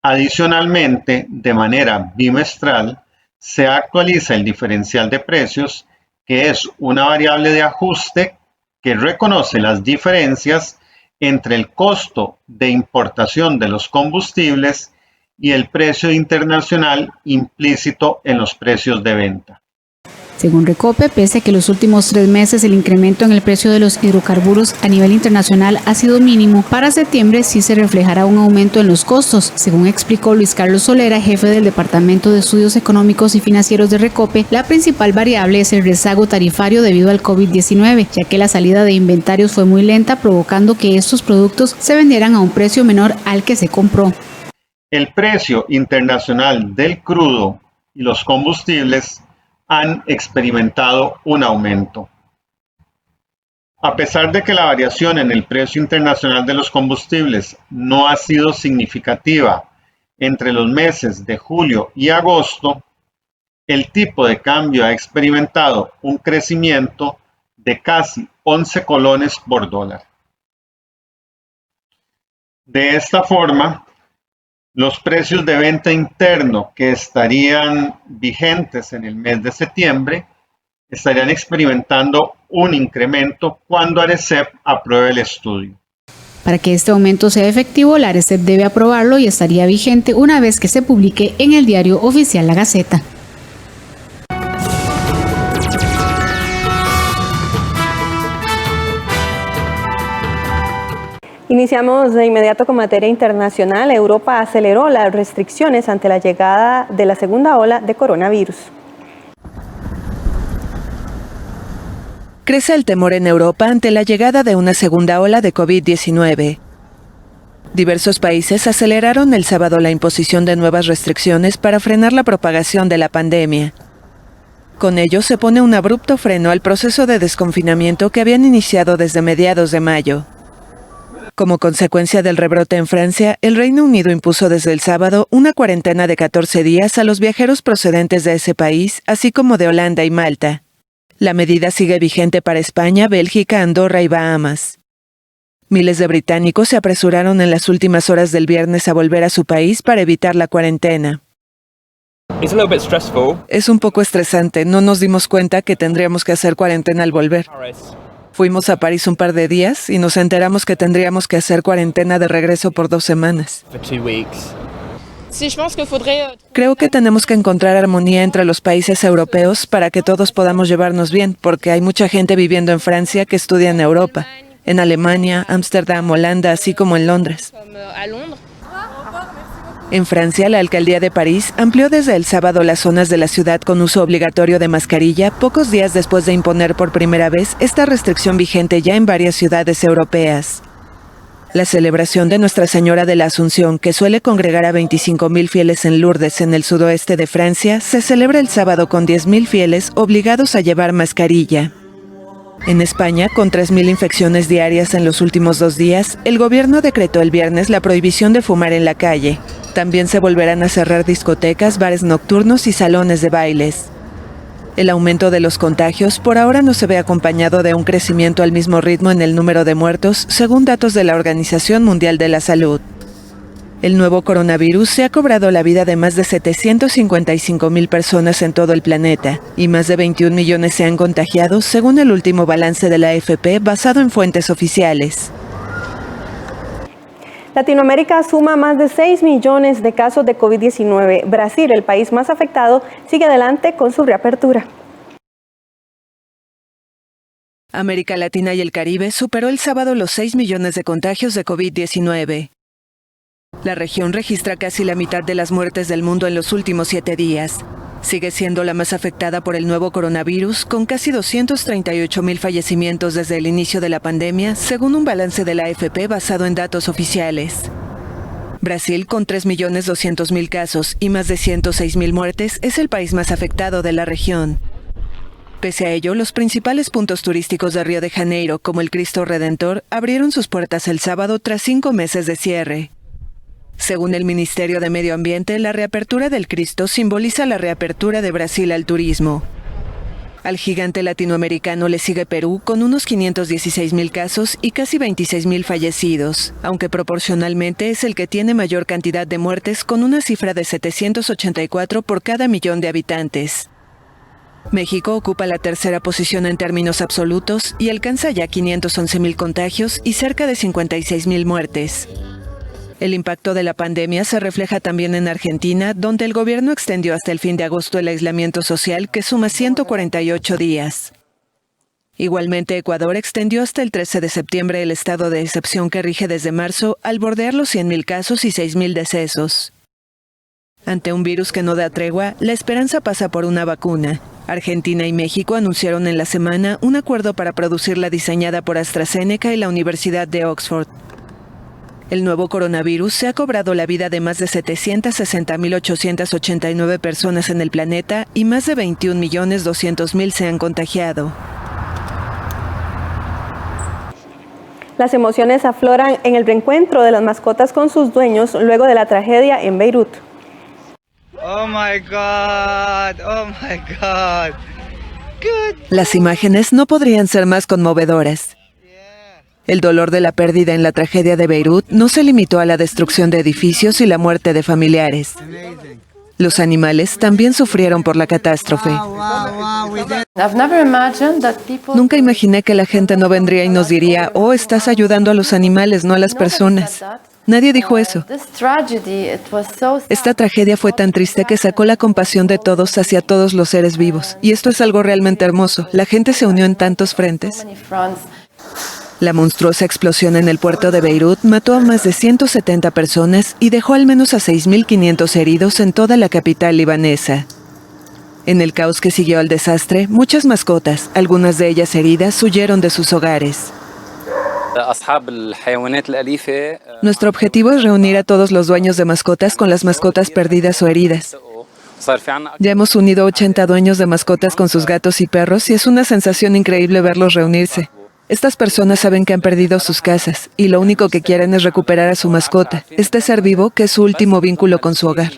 Adicionalmente, de manera bimestral, se actualiza el diferencial de precios, que es una variable de ajuste que reconoce las diferencias entre el costo de importación de los combustibles y el precio internacional implícito en los precios de venta. Según Recope, pese a que los últimos 3 meses el incremento en el precio de los hidrocarburos a nivel internacional ha sido mínimo, para septiembre sí se reflejará un aumento en los costos. Según explicó Luis Carlos Solera, jefe del Departamento de Estudios Económicos y Financieros de Recope, la principal variable es el rezago tarifario debido al COVID-19, ya que la salida de inventarios fue muy lenta, provocando que estos productos se vendieran a un precio menor al que se compró. El precio internacional del crudo y los combustibles han experimentado un aumento. A pesar de que la variación en el precio internacional de los combustibles no ha sido significativa entre los meses de julio y agosto, el tipo de cambio ha experimentado un crecimiento de casi 11 colones por dólar. De esta forma, los precios de venta interno que estarían vigentes en el mes de septiembre estarían experimentando un incremento cuando ARECEP apruebe el estudio. Para que este aumento sea efectivo, la ARECEP debe aprobarlo y estaría vigente una vez que se publique en el diario oficial La Gaceta. Iniciamos de inmediato con materia internacional. Europa aceleró las restricciones ante la llegada de la segunda ola de coronavirus. Crece el temor en Europa ante la llegada de una segunda ola de COVID-19. Diversos países aceleraron el sábado la imposición de nuevas restricciones para frenar la propagación de la pandemia. Con ello se pone un abrupto freno al proceso de desconfinamiento que habían iniciado desde mediados de mayo. Como consecuencia del rebrote en Francia, el Reino Unido impuso desde el sábado una cuarentena de 14 días a los viajeros procedentes de ese país, así como de Holanda y Malta. La medida sigue vigente para España, Bélgica, Andorra y Bahamas. Miles de británicos se apresuraron en las últimas horas del viernes a volver a su país para evitar la cuarentena. Es un poco estresante, no nos dimos cuenta que tendríamos que hacer cuarentena al volver. Fuimos a París un par de días y nos enteramos que tendríamos que hacer cuarentena de regreso por 2 semanas. Creo que tenemos que encontrar armonía entre los países europeos para que todos podamos llevarnos bien, porque hay mucha gente viviendo en Francia que estudia en Europa, en Alemania, Ámsterdam, Holanda, así como en Londres. En Francia, la alcaldía de París amplió desde el sábado las zonas de la ciudad con uso obligatorio de mascarilla, pocos días después de imponer por primera vez esta restricción vigente ya en varias ciudades europeas. La celebración de Nuestra Señora de la Asunción, que suele congregar a 25,000 fieles en Lourdes, en el sudoeste de Francia, se celebra el sábado con 10,000 fieles obligados a llevar mascarilla. En España, con 3,000 infecciones diarias en los últimos 2 días, el gobierno decretó el viernes la prohibición de fumar en la calle. También se volverán a cerrar discotecas, bares nocturnos y salones de bailes. El aumento de los contagios por ahora no se ve acompañado de un crecimiento al mismo ritmo en el número de muertos, según datos de la Organización Mundial de la Salud. El nuevo coronavirus se ha cobrado la vida de más de 755,000 personas en todo el planeta, y más de 21 millones se han contagiado, según el último balance de la AFP basado en fuentes oficiales. Latinoamérica suma más de 6 millones de casos de COVID-19. Brasil, el país más afectado, sigue adelante con su reapertura. América Latina y el Caribe superó el sábado los 6 millones de contagios de COVID-19. La región registra casi la mitad de las muertes del mundo en los últimos 7 días. Sigue siendo la más afectada por el nuevo coronavirus, con casi 238,000 fallecimientos desde el inicio de la pandemia, según un balance de la AFP basado en datos oficiales. Brasil, con 3,200,000 casos y más de 106,000 muertes, es el país más afectado de la región. Pese a ello, los principales puntos turísticos de Río de Janeiro, como el Cristo Redentor, abrieron sus puertas el sábado tras 5 meses de cierre. Según el Ministerio de Medio Ambiente, la reapertura del Cristo simboliza la reapertura de Brasil al turismo. Al gigante latinoamericano le sigue Perú, con unos 516,000 casos y casi 26,000 fallecidos, aunque proporcionalmente es el que tiene mayor cantidad de muertes, con una cifra de 784 por cada millón de habitantes. México ocupa la tercera posición en términos absolutos y alcanza ya 511,000 contagios y cerca de 56,000 muertes. El impacto de la pandemia se refleja también en Argentina, donde el gobierno extendió hasta el fin de agosto el aislamiento social, que suma 148 días. Igualmente, Ecuador extendió hasta el 13 de septiembre el estado de excepción que rige desde marzo, al bordear los 100,000 casos y 6,000 decesos. Ante un virus que no da tregua, la esperanza pasa por una vacuna. Argentina y México anunciaron en la semana un acuerdo para producir la diseñada por AstraZeneca y la Universidad de Oxford. El nuevo coronavirus se ha cobrado la vida de más de 760,889 personas en el planeta y más de 21,200,000 se han contagiado. Las emociones afloran en el reencuentro de las mascotas con sus dueños luego de la tragedia en Beirut. Oh my God, oh my God. Good. Las imágenes no podrían ser más conmovedoras. El dolor de la pérdida en la tragedia de Beirut no se limitó a la destrucción de edificios y la muerte de familiares. Los animales también sufrieron por la catástrofe. Nunca imaginé que la gente no vendría y nos diría, oh, estás ayudando a los animales, no a las personas. Nadie dijo eso. Esta tragedia fue tan triste que sacó la compasión de todos hacia todos los seres vivos. Y esto es algo realmente hermoso. La gente se unió en tantos frentes. La monstruosa explosión en el puerto de Beirut mató a más de 170 personas y dejó al menos a 6,500 heridos en toda la capital libanesa. En el caos que siguió al desastre, muchas mascotas, algunas de ellas heridas, huyeron de sus hogares. Nuestro objetivo es reunir a todos los dueños de mascotas con las mascotas perdidas o heridas. Ya hemos unido 80 dueños de mascotas con sus gatos y perros y es una sensación increíble verlos reunirse. Estas personas saben que han perdido sus casas y lo único que quieren es recuperar a su mascota, este ser vivo que es su último vínculo con su hogar.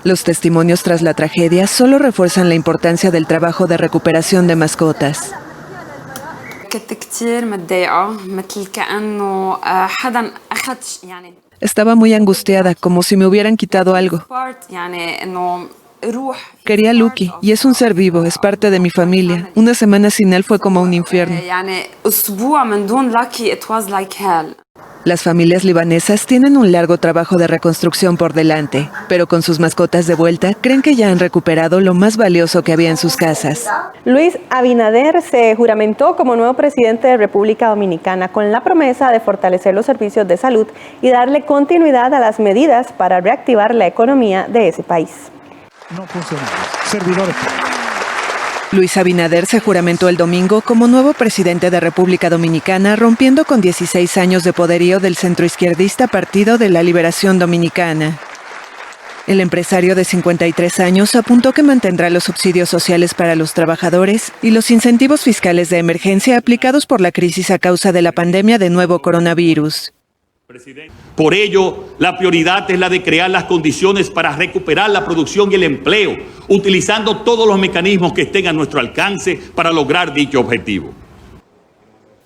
Los testimonios tras la tragedia solo refuerzan la importancia del trabajo de recuperación de mascotas. Estaba muy angustiada, como si me hubieran quitado algo. Quería a Lucky, y es un ser vivo, es parte de mi familia. Una semana sin él fue como un infierno. Las familias libanesas tienen un largo trabajo de reconstrucción por delante, pero con sus mascotas de vuelta, creen que ya han recuperado lo más valioso que había en sus casas. Luis Abinader se juramentó como nuevo presidente de República Dominicana con la promesa de fortalecer los servicios de salud y darle continuidad a las medidas para reactivar la economía de ese país. No funcionamos. Servidores. Luis Abinader se juramentó el domingo como nuevo presidente de República Dominicana, rompiendo con 16 años de poderío del centroizquierdista Partido de la Liberación Dominicana. El empresario de 53 años apuntó que mantendrá los subsidios sociales para los trabajadores y los incentivos fiscales de emergencia aplicados por la crisis a causa de la pandemia de nuevo coronavirus. Por ello, la prioridad es la de crear las condiciones para recuperar la producción y el empleo, utilizando todos los mecanismos que estén a nuestro alcance para lograr dicho objetivo.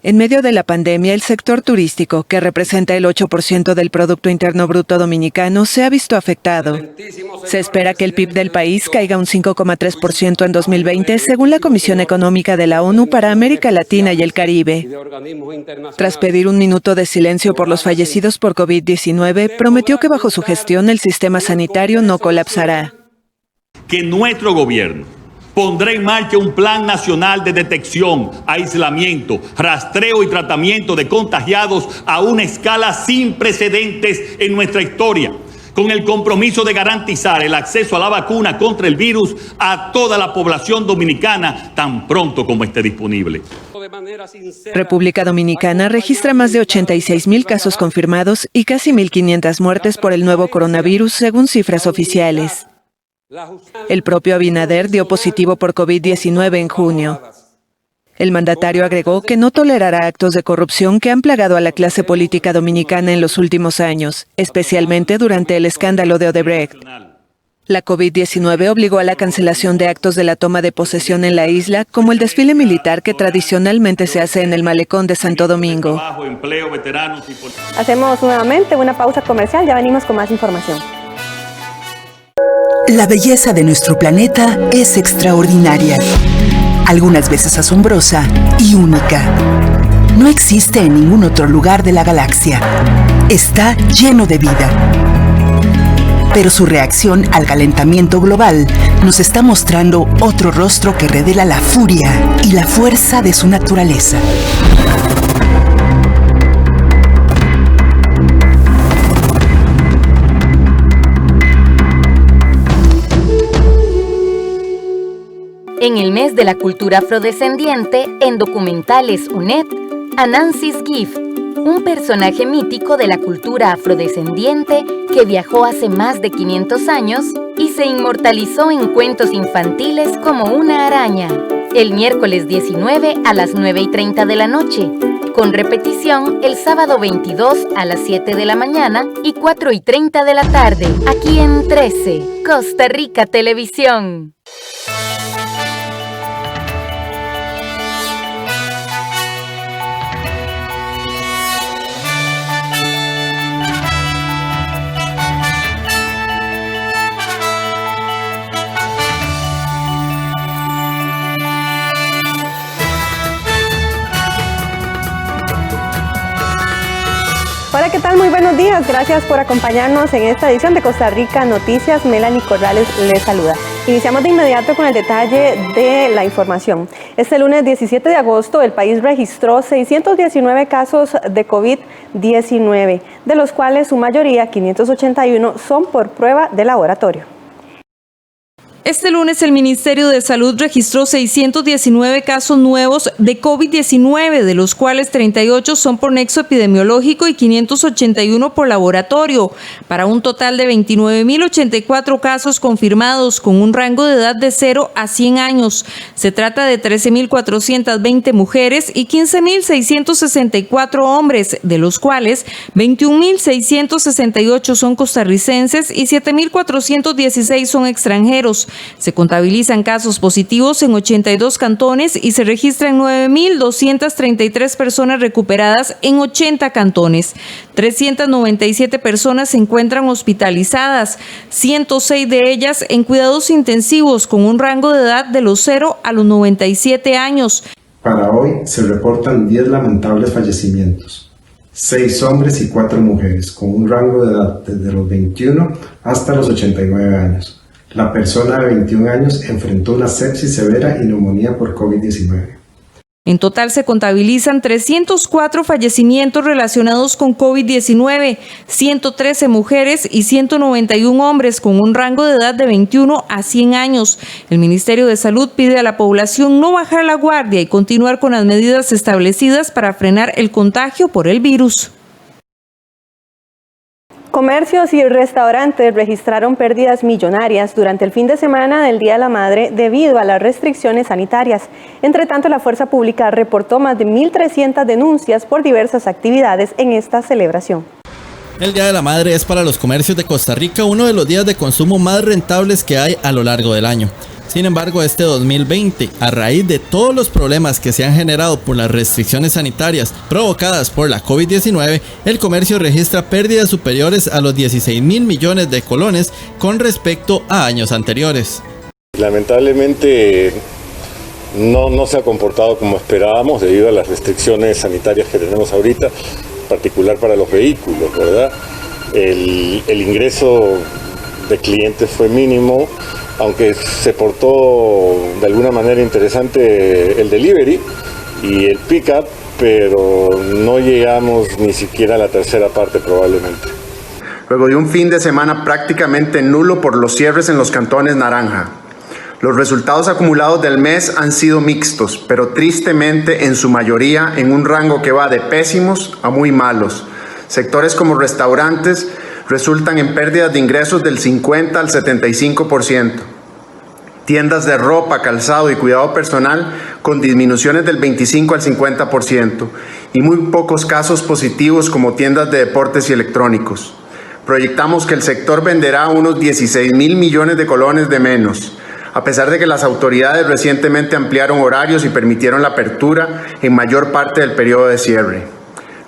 En medio de la pandemia, el sector turístico, que representa el 8% del Producto Interno Bruto dominicano, se ha visto afectado. Se espera que el PIB del país caiga un 5,3% en 2020, según la Comisión Económica de la ONU para América Latina y el Caribe. Tras pedir un minuto de silencio por los fallecidos por COVID-19, prometió que bajo su gestión el sistema sanitario no colapsará. Que nuestro gobierno pondrá en marcha un plan nacional de detección, aislamiento, rastreo y tratamiento de contagiados a una escala sin precedentes en nuestra historia, con el compromiso de garantizar el acceso a la vacuna contra el virus a toda la población dominicana tan pronto como esté disponible. República Dominicana registra más de 86,000 casos confirmados y casi 1,500 muertes por el nuevo coronavirus, según cifras oficiales. El propio Abinader dio positivo por COVID-19 en junio. El mandatario agregó que no tolerará actos de corrupción que han plagado a la clase política dominicana en los últimos años, especialmente durante el escándalo de Odebrecht. La COVID-19 obligó a la cancelación de actos de la toma de posesión en la isla, como el desfile militar que tradicionalmente se hace en el malecón de Santo Domingo. Hacemos nuevamente una pausa comercial, ya venimos con más información. La belleza de nuestro planeta es extraordinaria, algunas veces asombrosa y única. No existe en ningún otro lugar de la galaxia. Está lleno de vida. Pero su reacción al calentamiento global nos está mostrando otro rostro que revela la furia y la fuerza de su naturaleza. En el mes de la cultura afrodescendiente, en Documentales UNED, Anansis Gift, un personaje mítico de la cultura afrodescendiente que viajó hace más de 500 años y se inmortalizó en cuentos infantiles como una araña, el miércoles 19 a las 9:30 de la noche, con repetición el sábado 22 a las 7 de la mañana y 4:30 de la tarde, aquí en 13, Costa Rica Televisión. Hola, ¿qué tal? Muy buenos días. Gracias por acompañarnos en esta edición de Costa Rica Noticias. Melanie Corrales les saluda. Iniciamos de inmediato con el detalle de la información. Este lunes 17 de agosto el país registró 619 casos de COVID-19, de los cuales su mayoría, 581, son por prueba de laboratorio. Este lunes el Ministerio de Salud registró 619 casos nuevos de COVID-19, de los cuales 38 son por nexo epidemiológico y 581 por laboratorio, para un total de 29.084 casos confirmados con un rango de edad de 0 a 100 años. Se trata de 13.420 mujeres y 15.664 hombres, de los cuales 21.668 son costarricenses y 7.416 son extranjeros. Se contabilizan casos positivos en 82 cantones y se registran 9.233 personas recuperadas en 80 cantones. 397 personas se encuentran hospitalizadas, 106 de ellas en cuidados intensivos con un rango de edad de los 0 a los 97 años. Para hoy se reportan 10 lamentables fallecimientos, 6 hombres y 4 mujeres con un rango de edad desde los 21 hasta los 89 años. La persona de 21 años enfrentó una sepsis severa y neumonía por COVID-19. En total se contabilizan 304 fallecimientos relacionados con COVID-19, 113 mujeres y 191 hombres con un rango de edad de 21 a 100 años. El Ministerio de Salud pide a la población no bajar la guardia y continuar con las medidas establecidas para frenar el contagio por el virus. Comercios y restaurantes registraron pérdidas millonarias durante el fin de semana del Día de la Madre debido a las restricciones sanitarias. Entre tanto, la Fuerza Pública reportó más de 1.300 denuncias por diversas actividades en esta celebración. El Día de la Madre es para los comercios de Costa Rica uno de los días de consumo más rentables que hay a lo largo del año. Sin embargo, este 2020, a raíz de todos los problemas que se han generado por las restricciones sanitarias provocadas por la COVID-19, el comercio registra pérdidas superiores a los 16.000 millones de colones con respecto a años anteriores. Lamentablemente no se ha comportado como esperábamos debido a las restricciones sanitarias que tenemos ahorita, en particular para los vehículos, ¿verdad? El ingreso de clientes fue mínimo, aunque se portó de alguna manera interesante el delivery y el pick-up, pero no llegamos ni siquiera a la tercera parte probablemente. Luego de un fin de semana prácticamente nulo por los cierres en los cantones naranja. Los resultados acumulados del mes han sido mixtos, pero tristemente en su mayoría en un rango que va de pésimos a muy malos. Sectores como restaurantes resultan en pérdidas de ingresos del 50 al 75%. Tiendas de ropa, calzado y cuidado personal con disminuciones del 25 al 50% y muy pocos casos positivos como tiendas de deportes y electrónicos. Proyectamos que el sector venderá unos 16.000 millones de colones de menos, a pesar de que las autoridades recientemente ampliaron horarios y permitieron la apertura en mayor parte del periodo de cierre.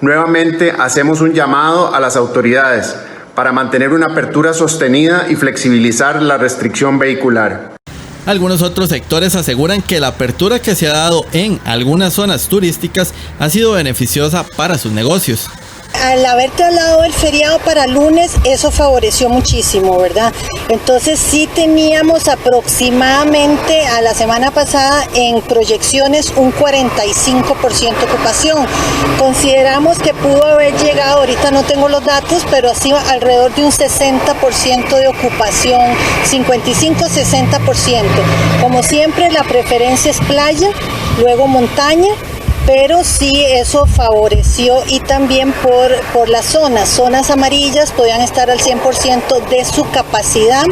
Nuevamente hacemos un llamado a las autoridades para mantener una apertura sostenida y flexibilizar la restricción vehicular. Algunos otros sectores aseguran que la apertura que se ha dado en algunas zonas turísticas ha sido beneficiosa para sus negocios. Al haber trasladado el feriado para lunes, eso favoreció muchísimo, ¿verdad? Entonces sí teníamos aproximadamente a la semana pasada en proyecciones un 45% ocupación. Consideramos que pudo haber llegado, ahorita no tengo los datos, pero así alrededor de un 60% de ocupación, 55-60%. Como siempre, la preferencia es playa, luego montaña, pero sí eso favoreció y también por las zonas amarillas podían estar al 100% de su capacidad,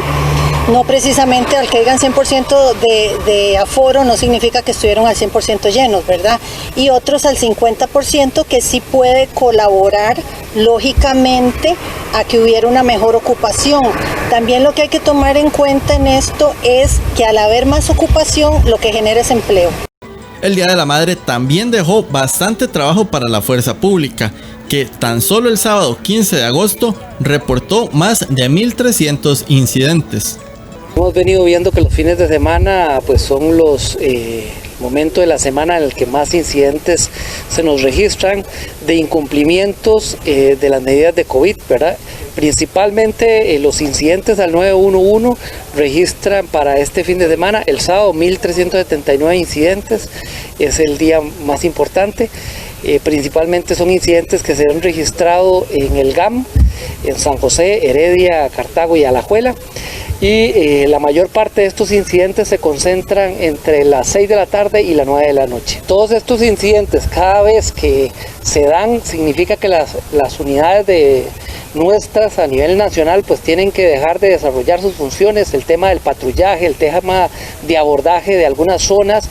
no precisamente al que digan 100% de aforo no significa que estuvieron al 100% llenos, ¿verdad? Y otros al 50% que sí puede colaborar lógicamente a que hubiera una mejor ocupación. También lo que hay que tomar en cuenta en esto es que al haber más ocupación lo que genera es empleo. El Día de la Madre también dejó bastante trabajo para la Fuerza Pública, que tan solo el sábado 15 de agosto reportó más de 1.300 incidentes. Hemos venido viendo que los fines de semana pues son los momentos de la semana en el que más incidentes se nos registran de incumplimientos de las medidas de COVID, ¿verdad? Principalmente los incidentes al 911 registran para este fin de semana, el sábado 1.379 incidentes, es el día más importante. Principalmente son incidentes que se han registrado en el GAM, en San José, Heredia, Cartago y Alajuela. Y la mayor parte de estos incidentes se concentran entre las 6 de la tarde y las 9 de la noche. Todos estos incidentes, cada vez que se dan, significa que las unidades de nuestras a nivel nacional pues tienen que dejar de desarrollar sus funciones, el tema del patrullaje, el tema de abordaje de algunas zonas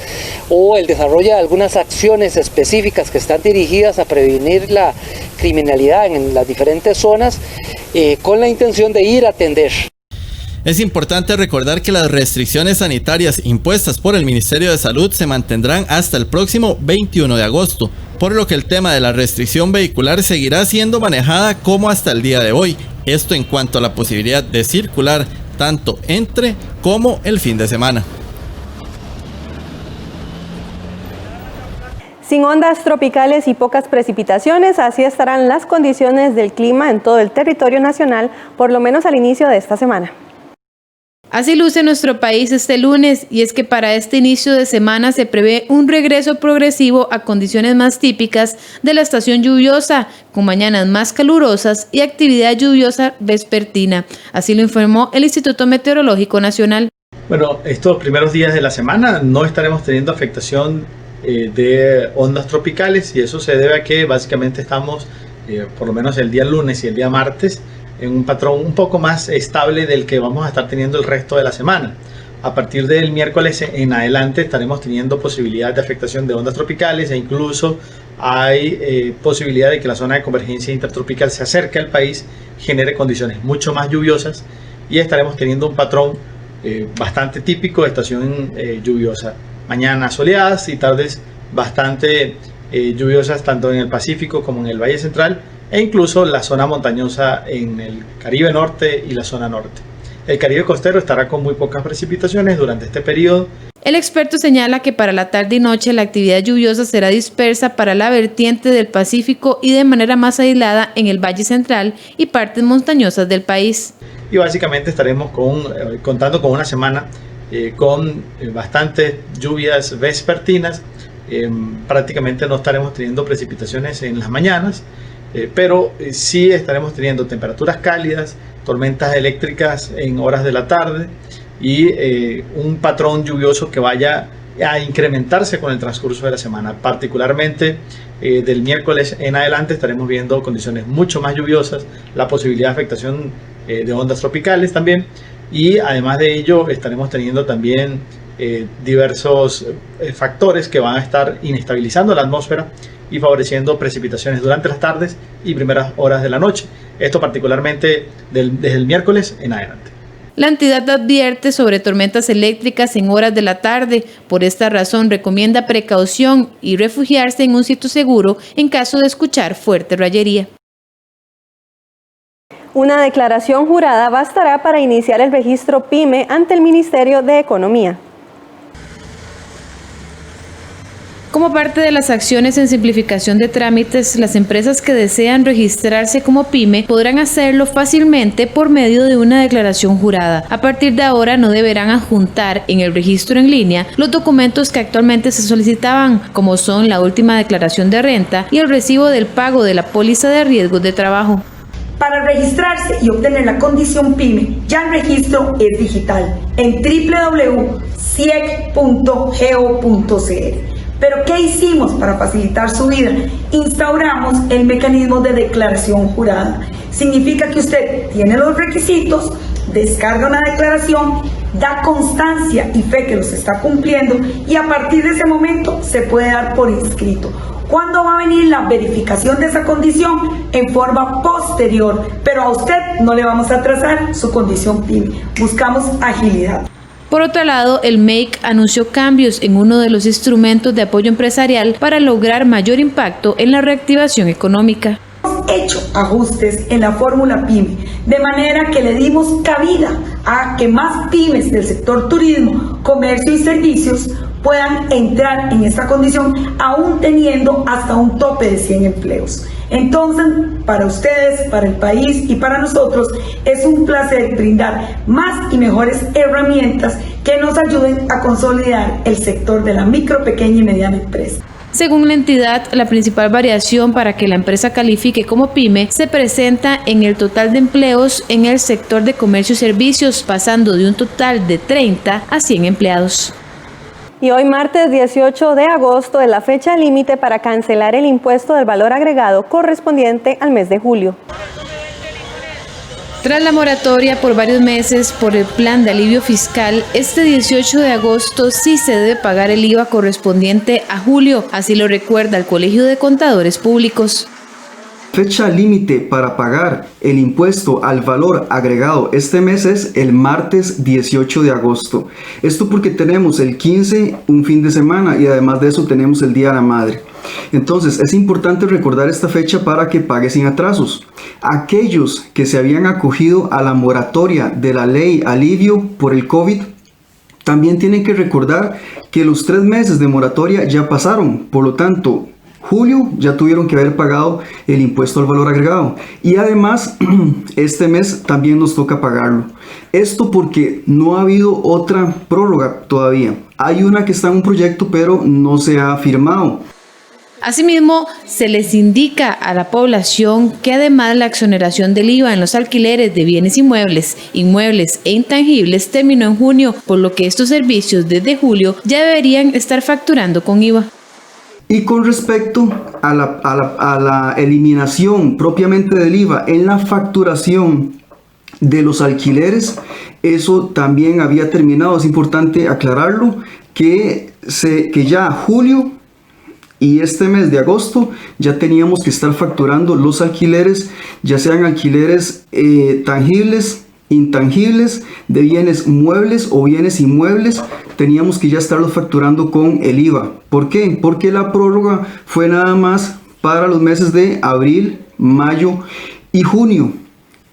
o el desarrollo de algunas acciones específicas que están dirigidas a prevenir la criminalidad en las diferentes zonas con la intención de ir a atender. Es importante recordar que las restricciones sanitarias impuestas por el Ministerio de Salud se mantendrán hasta el próximo 21 de agosto, por lo que el tema de la restricción vehicular seguirá siendo manejada como hasta el día de hoy. Esto en cuanto a la posibilidad de circular tanto entre como el fin de semana. Sin ondas tropicales y pocas precipitaciones, así estarán las condiciones del clima en todo el territorio nacional, por lo menos al inicio de esta semana. Así luce nuestro país este lunes, y es que para este inicio de semana se prevé un regreso progresivo a condiciones más típicas de la estación lluviosa, con mañanas más calurosas y actividad lluviosa vespertina. Así lo informó el Instituto Meteorológico Nacional. Bueno, estos primeros días de la semana no estaremos teniendo afectación de ondas tropicales, y eso se debe a que básicamente estamos, por lo menos el día lunes y el día martes, en un patrón un poco más estable del que vamos a estar teniendo el resto de la semana. A partir del miércoles en adelante estaremos teniendo posibilidad de afectación de ondas tropicales, e incluso hay posibilidad de que la zona de convergencia intertropical se acerque al país, genere condiciones mucho más lluviosas, y estaremos teniendo un patrón bastante típico de estación lluviosa. Mañanas soleadas y tardes bastante lluviosas tanto en el Pacífico como en el Valle Central, e incluso la zona montañosa en el Caribe Norte y la zona norte. El Caribe costero estará con muy pocas precipitaciones durante este periodo. El experto señala que para la tarde y noche la actividad lluviosa será dispersa para la vertiente del Pacífico y de manera más aislada en el Valle Central y partes montañosas del país. Y básicamente estaremos contando con una semana con bastantes lluvias vespertinas. Prácticamente no estaremos teniendo precipitaciones en las mañanas, pero sí estaremos teniendo temperaturas cálidas, tormentas eléctricas en horas de la tarde y un patrón lluvioso que vaya a incrementarse con el transcurso de la semana. Particularmente del miércoles en adelante estaremos viendo condiciones mucho más lluviosas, la posibilidad de afectación de ondas tropicales también, y además de ello estaremos teniendo también diversos factores que van a estar inestabilizando la atmósfera y favoreciendo precipitaciones durante las tardes y primeras horas de la noche. Esto particularmente desde el miércoles en adelante. La entidad advierte sobre tormentas eléctricas en horas de la tarde. Por esta razón recomienda precaución y refugiarse en un sitio seguro en caso de escuchar fuerte rayería. Una declaración jurada bastará para iniciar el registro PYME ante el Ministerio de Economía. Como parte de las acciones en simplificación de trámites, las empresas que desean registrarse como PYME podrán hacerlo fácilmente por medio de una declaración jurada. A partir de ahora no deberán adjuntar en el registro en línea los documentos que actualmente se solicitaban, como son la última declaración de renta y el recibo del pago de la póliza de riesgos de trabajo. Para registrarse y obtener la condición PYME, ya el registro es digital en www.ciec.go.cr. ¿Pero qué hicimos para facilitar su vida? Instauramos el mecanismo de declaración jurada. Significa que usted tiene los requisitos, descarga una declaración, da constancia y fe que los está cumpliendo, y a partir de ese momento se puede dar por inscrito. ¿Cuándo va a venir la verificación de esa condición? En forma posterior, pero a usted no le vamos a atrasar su condición PYME. Buscamos agilidad. Por otro lado, el MEIC anunció cambios en uno de los instrumentos de apoyo empresarial para lograr mayor impacto en la reactivación económica. Hemos hecho ajustes en la fórmula PYME, de manera que le dimos cabida a que más pymes del sector turismo, comercio y servicios puedan entrar en esta condición, aún teniendo hasta un tope de 100 empleos. Entonces, para ustedes, para el país y para nosotros, es un placer brindar más y mejores herramientas que nos ayuden a consolidar el sector de la micro, pequeña y mediana empresa. Según la entidad, la principal variación para que la empresa califique como PYME se presenta en el total de empleos en el sector de comercio y servicios, pasando de un total de 30 a 100 empleados. Y hoy martes 18 de agosto es la fecha límite para cancelar el impuesto del valor agregado correspondiente al mes de julio. Tras la moratoria por varios meses por el plan de alivio fiscal, este 18 de agosto sí se debe pagar el IVA correspondiente a julio, así lo recuerda el Colegio de Contadores Públicos. Fecha límite para pagar el impuesto al valor agregado este mes es el martes 18 de agosto. Esto porque tenemos el 15, un fin de semana, y además de eso tenemos el Día de la Madre. Entonces es importante recordar esta fecha para que pague sin atrasos. Aquellos que se habían acogido a la moratoria de la ley alivio por el COVID también tienen que recordar que los 3 meses de moratoria ya pasaron. Por lo tanto, julio ya tuvieron que haber pagado el impuesto al valor agregado y además este mes también nos toca pagarlo. Esto porque no ha habido otra prórroga todavía. Hay una que está en un proyecto pero no se ha firmado. Asimismo, se les indica a la población que además la exoneración del IVA en los alquileres de bienes inmuebles e intangibles terminó en junio, por lo que estos servicios desde julio ya deberían estar facturando con IVA. Y con respecto a la eliminación propiamente del IVA en la facturación de los alquileres, eso también había terminado. Es importante aclararlo, que ya julio y este mes de agosto ya teníamos que estar facturando los alquileres, ya sean alquileres tangibles, intangibles, de bienes muebles o bienes inmuebles, teníamos que ya estarlos facturando con el IVA. ¿Por qué? Porque la prórroga fue nada más para los meses de abril, mayo y junio.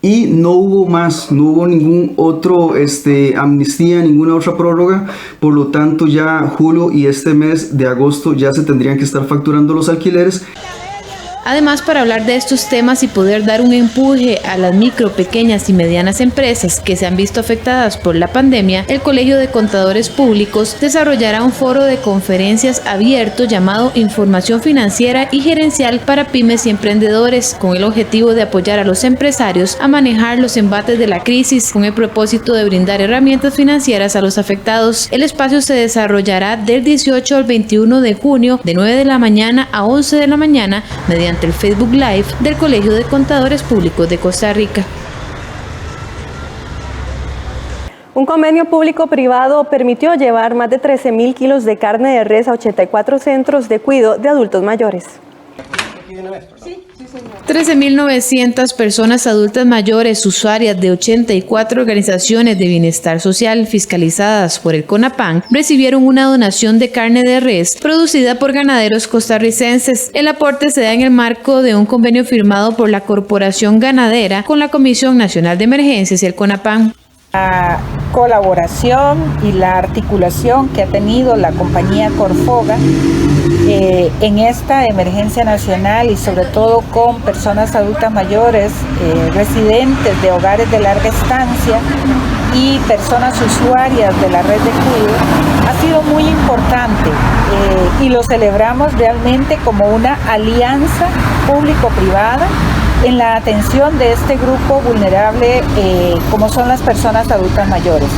Y no hubo más, no hubo ningún otro amnistía, ninguna otra prórroga. Por lo tanto, ya julio y este mes de agosto ya se tendrían que estar facturando los alquileres. Además, para hablar de estos temas y poder dar un empuje a las micro, pequeñas y medianas empresas que se han visto afectadas por la pandemia, el Colegio de Contadores Públicos desarrollará un foro de conferencias abierto llamado Información Financiera y Gerencial para Pymes y Emprendedores, con el objetivo de apoyar a los empresarios a manejar los embates de la crisis, con el propósito de brindar herramientas financieras a los afectados. El espacio se desarrollará del 18 al 21 de junio, de 9 de la mañana a 11 de la mañana, mediante el Facebook Live del Colegio de Contadores Públicos de Costa Rica. Un convenio público-privado permitió llevar más de 13.000 kilos de carne de res a 84 centros de cuidado de adultos mayores. 13.900 personas adultas mayores usuarias de 84 organizaciones de bienestar social fiscalizadas por el CONAPAN recibieron una donación de carne de res producida por ganaderos costarricenses. El aporte se da en el marco de un convenio firmado por la Corporación Ganadera con la Comisión Nacional de Emergencias y el CONAPAN. La colaboración y la articulación que ha tenido la compañía Corfoga en esta emergencia nacional y sobre todo con personas adultas mayores, residentes de hogares de larga estancia y personas usuarias de la red de cuidado ha sido muy importante y lo celebramos realmente como una alianza público-privada en la atención de este grupo vulnerable como son las personas adultas mayores.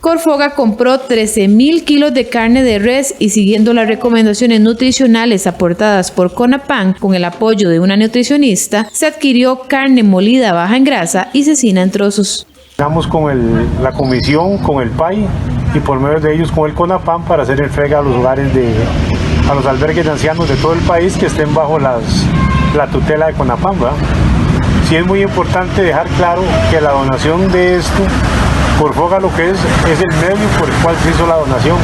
Corfoga compró 13.000 kilos de carne de res y siguiendo las recomendaciones nutricionales aportadas por CONAPAN con el apoyo de una nutricionista, se adquirió carne molida baja en grasa y cecina en trozos. Estamos con la comisión, con el PAI y por medio de ellos con el CONAPAN para hacer entrega a los hogares a los albergues de ancianos de todo el país que estén bajo la tutela de CONAPAN, ¿verdad? Sí es muy importante dejar claro que la donación de esto, Corfoga lo que es el medio por el cual se hizo la donación,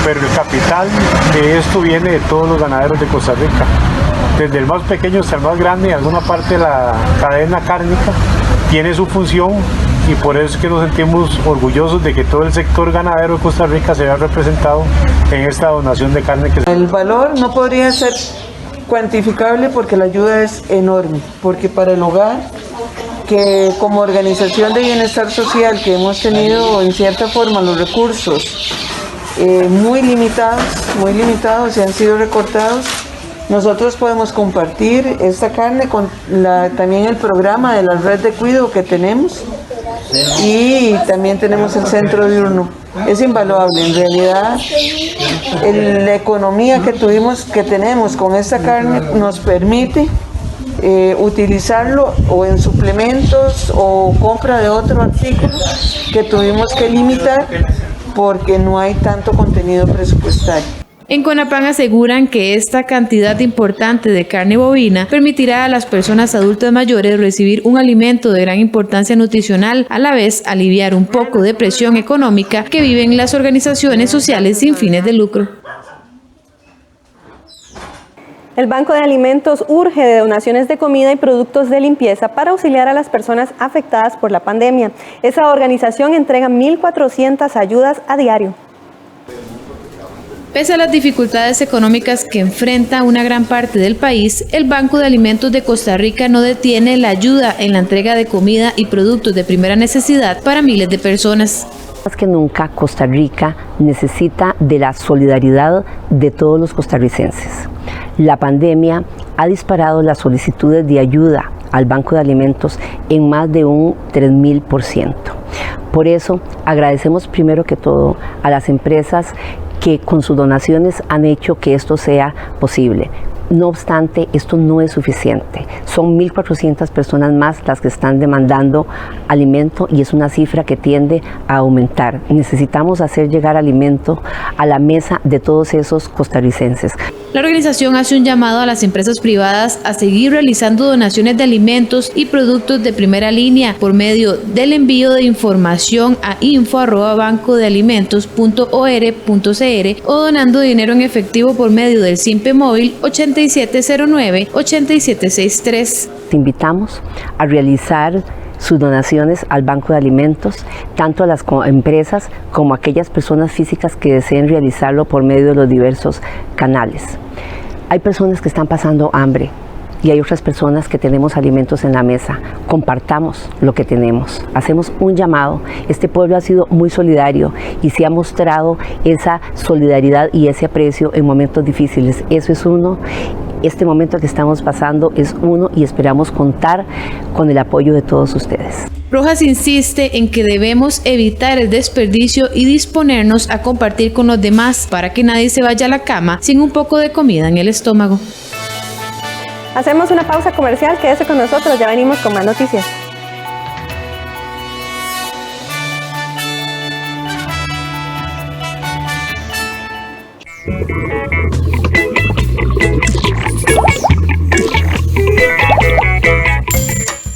pero el capital de esto viene de todos los ganaderos de Costa Rica, desde el más pequeño hasta el más grande. En alguna parte de la cadena cárnica tiene su función y por eso es que nos sentimos orgullosos de que todo el sector ganadero de Costa Rica se vea representado en esta donación de carne. El valor no podría ser cuantificable porque la ayuda es enorme, porque para el hogar, que como organización de bienestar social que hemos tenido en cierta forma los recursos muy limitados y han sido recortados, nosotros podemos compartir esta carne con también el programa de la red de cuidado que tenemos y también tenemos el centro diurno. Es invaluable, en realidad la economía que tenemos con esta carne nos permite utilizarlo o en suplementos o compra de otro artículo que tuvimos que limitar porque no hay tanto contenido presupuestario. En CONAPAN aseguran que esta cantidad importante de carne bovina permitirá a las personas adultas mayores recibir un alimento de gran importancia nutricional, a la vez aliviar un poco de presión económica que viven las organizaciones sociales sin fines de lucro. El Banco de Alimentos urge de donaciones de comida y productos de limpieza para auxiliar a las personas afectadas por la pandemia. Esa organización entrega 1.400 ayudas a diario. Pese a las dificultades económicas que enfrenta una gran parte del país, el Banco de Alimentos de Costa Rica no detiene la ayuda en la entrega de comida y productos de primera necesidad para miles de personas. Más que nunca, Costa Rica necesita de la solidaridad de todos los costarricenses. La pandemia ha disparado las solicitudes de ayuda al Banco de Alimentos en más de un 3000%. Por eso, agradecemos primero que todo a las empresas que con sus donaciones han hecho que esto sea posible. No obstante, esto no es suficiente. Son 1.400 personas más las que están demandando alimento y es una cifra que tiende a aumentar. Necesitamos hacer llegar alimento a la mesa de todos esos costarricenses. La organización hace un llamado a las empresas privadas a seguir realizando donaciones de alimentos y productos de primera línea por medio del envío de información a info@bancodealimentos.or.cr o donando dinero en efectivo por medio del SIMPE móvil 8709-8763. Te invitamos a realizar sus donaciones al Banco de Alimentos, tanto a las empresas como a aquellas personas físicas que deseen realizarlo por medio de los diversos canales. Hay personas que están pasando hambre y hay otras personas que tenemos alimentos en la mesa. Compartamos lo que tenemos. Hacemos un llamado. Este pueblo ha sido muy solidario y se ha mostrado esa solidaridad y ese aprecio en momentos difíciles. Eso es uno. Este momento que estamos pasando es uno y esperamos contar con el apoyo de todos ustedes. Rojas insiste en que debemos evitar el desperdicio y disponernos a compartir con los demás para que nadie se vaya a la cama sin un poco de comida en el estómago. Hacemos una pausa comercial, quédese con nosotros, ya venimos con más noticias.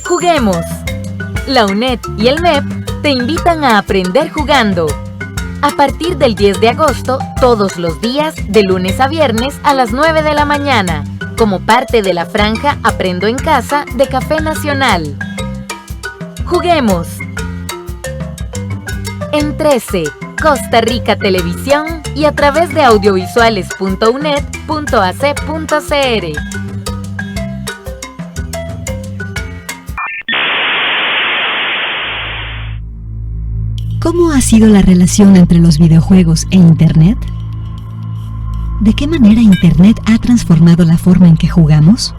Juguemos. La UNED y el MEP te invitan a aprender jugando. A partir del 10 de agosto, todos los días, de lunes a viernes a las 9 de la mañana, como parte de la franja Aprendo en Casa de Café Nacional. Juguemos. En 13, Costa Rica Televisión y a través de audiovisuales.uned.ac.cr. ¿Cómo ha sido la relación entre los videojuegos e Internet? ¿De qué manera Internet ha transformado la forma en que jugamos?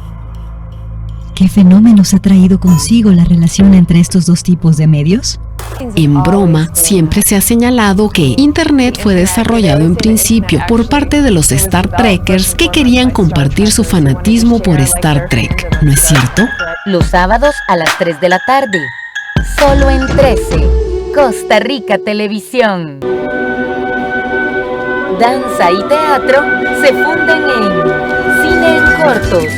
¿Qué fenómenos ha traído consigo la relación entre estos dos tipos de medios? En broma, siempre se ha señalado que Internet fue desarrollado en principio por parte de los Star Trekkers que querían compartir su fanatismo por Star Trek, ¿no es cierto? Los sábados a las 3 de la tarde, solo en 13, Costa Rica Televisión. Danza y teatro se funden en Cine en Cortos.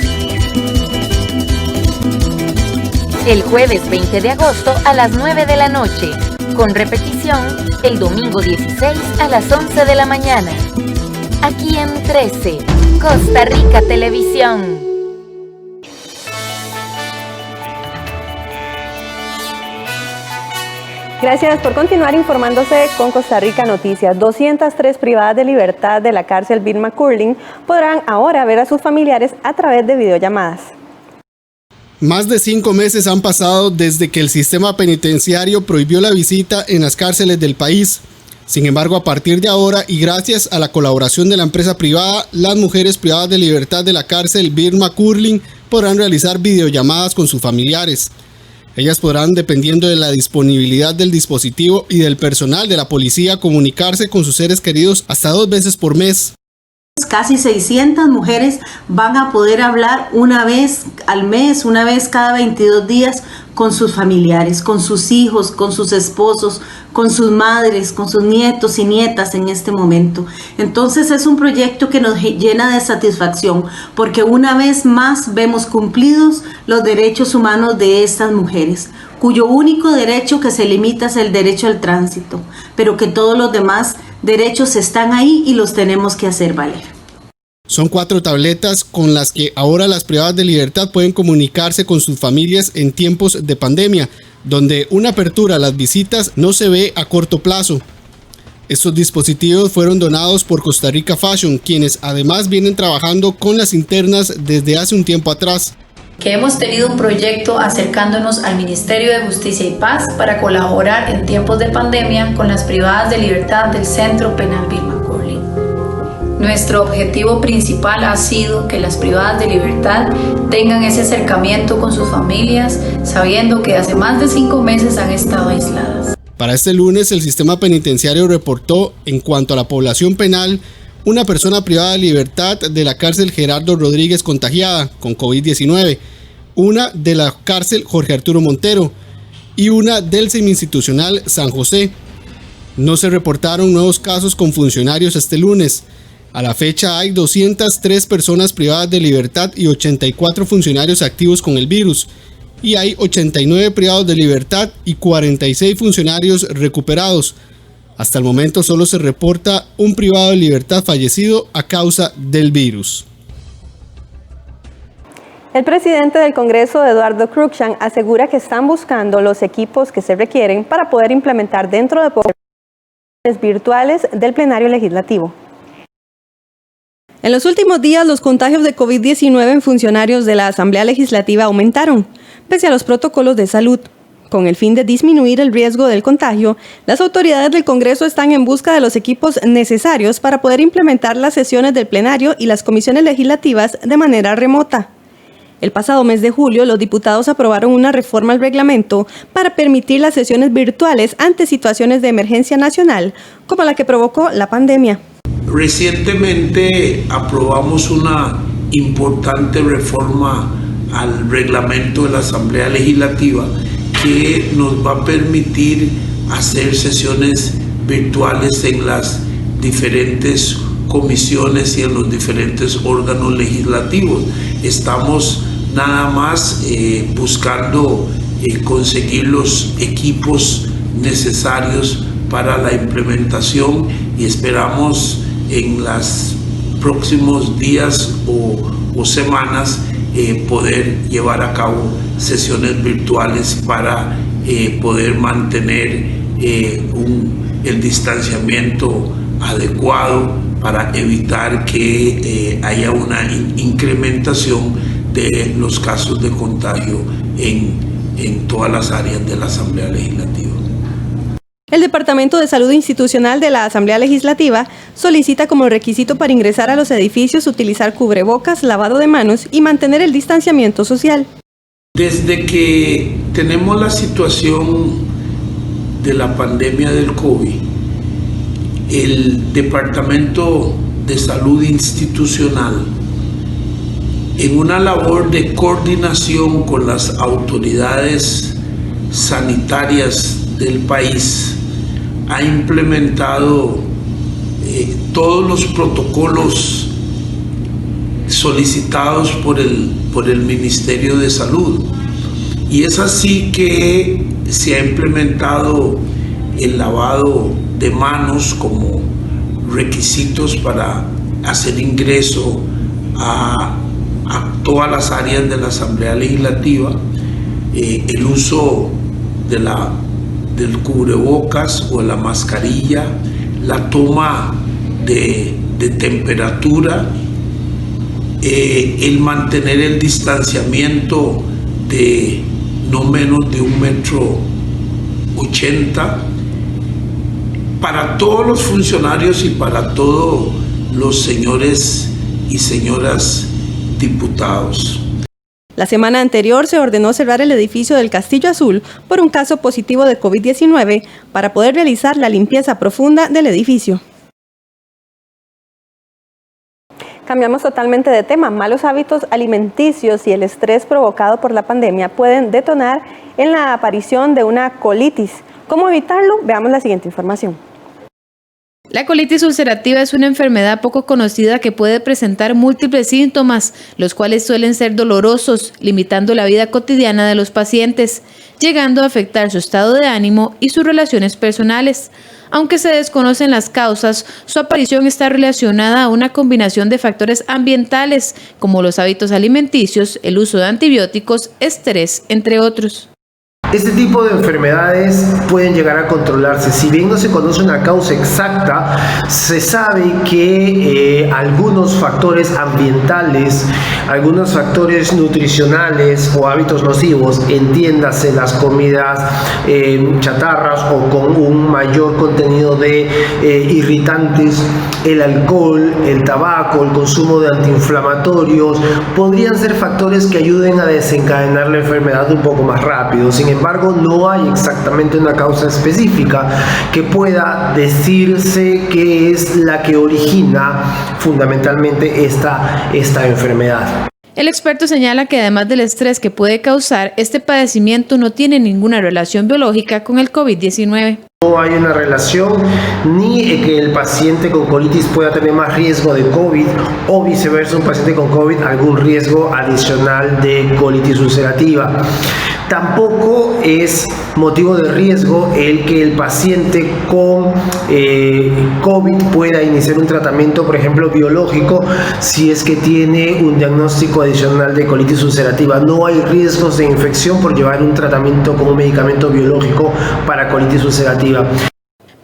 El jueves 20 de agosto a las 9 de la noche, con repetición el domingo 16 a las 11 de la mañana. Aquí en 13, Costa Rica Televisión. Gracias por continuar informándose con Costa Rica Noticias. 203 privadas de libertad de la cárcel Bill McCurling podrán ahora ver a sus familiares a través de videollamadas. Más de 5 meses han pasado desde que el sistema penitenciario prohibió la visita en las cárceles del país. Sin embargo, a partir de ahora y gracias a la colaboración de la empresa privada, las mujeres privadas de libertad de la cárcel Bill McCurling podrán realizar videollamadas con sus familiares. Ellas podrán, dependiendo de la disponibilidad del dispositivo y del personal de la policía, comunicarse con sus seres queridos hasta 2 veces por mes. Casi 600 mujeres van a poder hablar una vez al mes, una vez cada 22 días con sus familiares, con sus hijos, con sus esposos, con sus madres, con sus nietos y nietas en este momento. Entonces es un proyecto que nos llena de satisfacción porque una vez más vemos cumplidos los derechos humanos de estas mujeres, cuyo único derecho que se limita es el derecho al tránsito, pero que todos los demás derechos están ahí y los tenemos que hacer valer. Son 4 tabletas con las que ahora las privadas de libertad pueden comunicarse con sus familias en tiempos de pandemia, donde una apertura a las visitas no se ve a corto plazo. Estos dispositivos fueron donados por Costa Rica Fashion, quienes además vienen trabajando con las internas desde hace un tiempo atrás. Que hemos tenido un proyecto acercándonos al Ministerio de Justicia y Paz para colaborar en tiempos de pandemia con las privadas de libertad del Centro Penal Vilma Corley. Nuestro objetivo principal ha sido que las privadas de libertad tengan ese acercamiento con sus familias, sabiendo que hace más de 5 meses han estado aisladas. Para este lunes, el sistema penitenciario reportó, en cuanto a la población penal, una persona privada de libertad de la cárcel Gerardo Rodríguez contagiada con COVID-19, una de la cárcel Jorge Arturo Montero y una del semi-institucional San José. No se reportaron nuevos casos con funcionarios este lunes. A la fecha hay 203 personas privadas de libertad y 84 funcionarios activos con el virus, y hay 89 privados de libertad y 46 funcionarios recuperados. Hasta el momento solo se reporta un privado de libertad fallecido a causa del virus. El presidente del Congreso, Eduardo Cruikshank, asegura que están buscando los equipos que se requieren para poder implementar dentro de poco virtuales del plenario legislativo. En los últimos días, los contagios de COVID-19 en funcionarios de la Asamblea Legislativa aumentaron, pese a los protocolos de salud. Con el fin de disminuir el riesgo del contagio, las autoridades del Congreso están en busca de los equipos necesarios para poder implementar las sesiones del plenario y las comisiones legislativas de manera remota. El pasado mes de julio, los diputados aprobaron una reforma al reglamento para permitir las sesiones virtuales ante situaciones de emergencia nacional, como la que provocó la pandemia. Recientemente aprobamos una importante reforma al reglamento de la Asamblea Legislativa que nos va a permitir hacer sesiones virtuales en las diferentes comisiones y en los diferentes órganos legislativos. Estamos nada más buscando conseguir los equipos necesarios para la implementación y esperamos en los próximos días o semanas poder llevar a cabo sesiones virtuales para poder mantener el distanciamiento adecuado para evitar que haya una incrementación de los casos de contagio en todas las áreas de la Asamblea Legislativa. El Departamento de Salud Institucional de la Asamblea Legislativa solicita como requisito para ingresar a los edificios utilizar cubrebocas, lavado de manos y mantener el distanciamiento social. Desde que tenemos la situación de la pandemia del COVID, el Departamento de Salud Institucional, en una labor de coordinación con las autoridades sanitarias del país, ha implementado todos los protocolos solicitados por el Ministerio de Salud. Y es así que se ha implementado el lavado de manos como requisitos para hacer ingreso a todas las áreas de la Asamblea Legislativa, el uso del cubrebocas o la mascarilla, la toma de temperatura, el mantener el distanciamiento de no menos de 1,80 m para todos los funcionarios y para todos los señores y señoras diputados. La semana anterior se ordenó cerrar el edificio del Castillo Azul por un caso positivo de COVID-19 para poder realizar la limpieza profunda del edificio. Cambiamos totalmente de tema. Malos hábitos alimenticios y el estrés provocado por la pandemia pueden detonar en la aparición de una colitis. ¿Cómo evitarlo? Veamos la siguiente información. La colitis ulcerativa es una enfermedad poco conocida que puede presentar múltiples síntomas, los cuales suelen ser dolorosos, limitando la vida cotidiana de los pacientes, llegando a afectar su estado de ánimo y sus relaciones personales. Aunque se desconocen las causas, su aparición está relacionada a una combinación de factores ambientales, como los hábitos alimenticios, el uso de antibióticos, estrés, entre otros. Este tipo de enfermedades pueden llegar a controlarse. Si bien no se conoce una causa exacta, se sabe que algunos factores ambientales, algunos factores nutricionales o hábitos nocivos, entiéndase las comidas chatarras o con un mayor contenido de irritantes, el alcohol, el tabaco, el consumo de antiinflamatorios, podrían ser factores que ayuden a desencadenar la enfermedad un poco más rápido. Sin embargo, no hay exactamente una causa específica que pueda decirse que es la que origina fundamentalmente esta enfermedad. El experto señala que además del estrés que puede causar, este padecimiento no tiene ninguna relación biológica con el COVID-19. No hay una relación ni que el paciente con colitis pueda tener más riesgo de COVID o viceversa, un paciente con COVID algún riesgo adicional de colitis ulcerativa. Tampoco es motivo de riesgo el que el paciente con COVID pueda iniciar un tratamiento, por ejemplo, biológico, si es que tiene un diagnóstico adicional de colitis ulcerativa. No hay riesgos de infección por llevar un tratamiento con un medicamento biológico para colitis ulcerativa.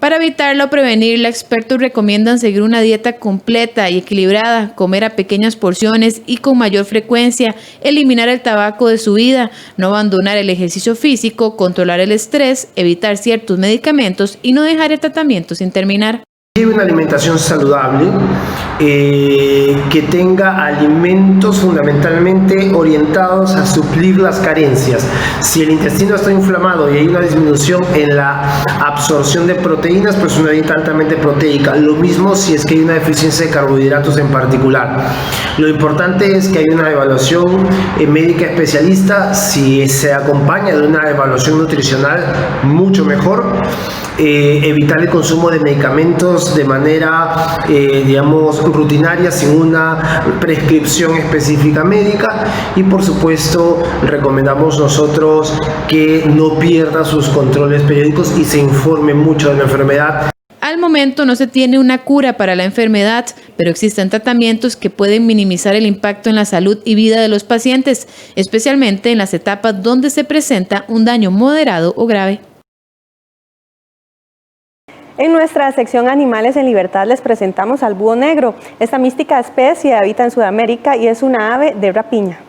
Para evitarla o prevenirla, expertos recomiendan seguir una dieta completa y equilibrada, comer a pequeñas porciones y con mayor frecuencia, eliminar el tabaco de su vida, no abandonar el ejercicio físico, controlar el estrés, evitar ciertos medicamentos y no dejar el tratamiento sin terminar. Lleve una alimentación saludable, que tenga alimentos fundamentalmente orientados a suplir las carencias. Si el intestino está inflamado y hay una disminución en la absorción de proteínas, pues una dieta altamente proteica. Lo mismo si es que hay una deficiencia de carbohidratos en particular. Lo importante es que hay una evaluación médica especialista. Si se acompaña de una evaluación nutricional, mucho mejor. Evitar el consumo de medicamentos de manera, rutinaria, sin una prescripción específica médica, y por supuesto recomendamos nosotros que no pierda sus controles periódicos y se informe mucho de la enfermedad. Al momento no se tiene una cura para la enfermedad, pero existen tratamientos que pueden minimizar el impacto en la salud y vida de los pacientes, especialmente en las etapas donde se presenta un daño moderado o grave. En nuestra sección Animales en Libertad les presentamos al búho negro. Esta mística especie habita en Sudamérica y es una ave de rapiña.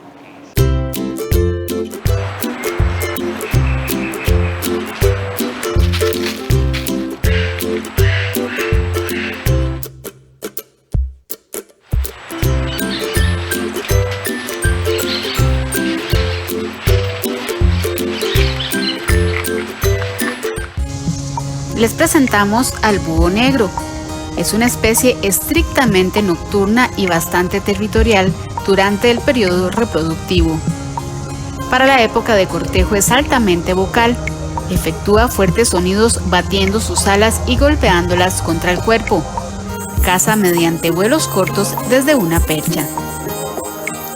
Les presentamos al búho negro. Es una especie estrictamente nocturna y bastante territorial durante el periodo reproductivo. Para la época de cortejo es altamente vocal. Efectúa fuertes sonidos batiendo sus alas y golpeándolas contra el cuerpo. Caza mediante vuelos cortos desde una percha.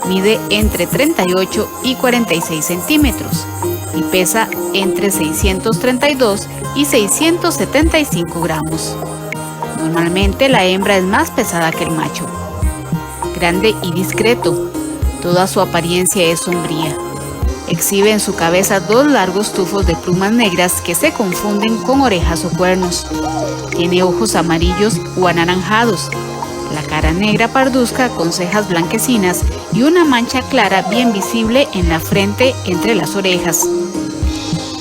Mide entre 38 y 46 centímetros y pesa entre 632 y 675 gramos. Normalmente la hembra es más pesada que el macho. Grande y discreto, toda su apariencia es sombría. Exhibe en su cabeza dos largos tufos de plumas negras que se confunden con orejas o cuernos. Tiene ojos amarillos o anaranjados, la cara negra parduzca con cejas blanquecinas y una mancha clara bien visible en la frente entre las orejas.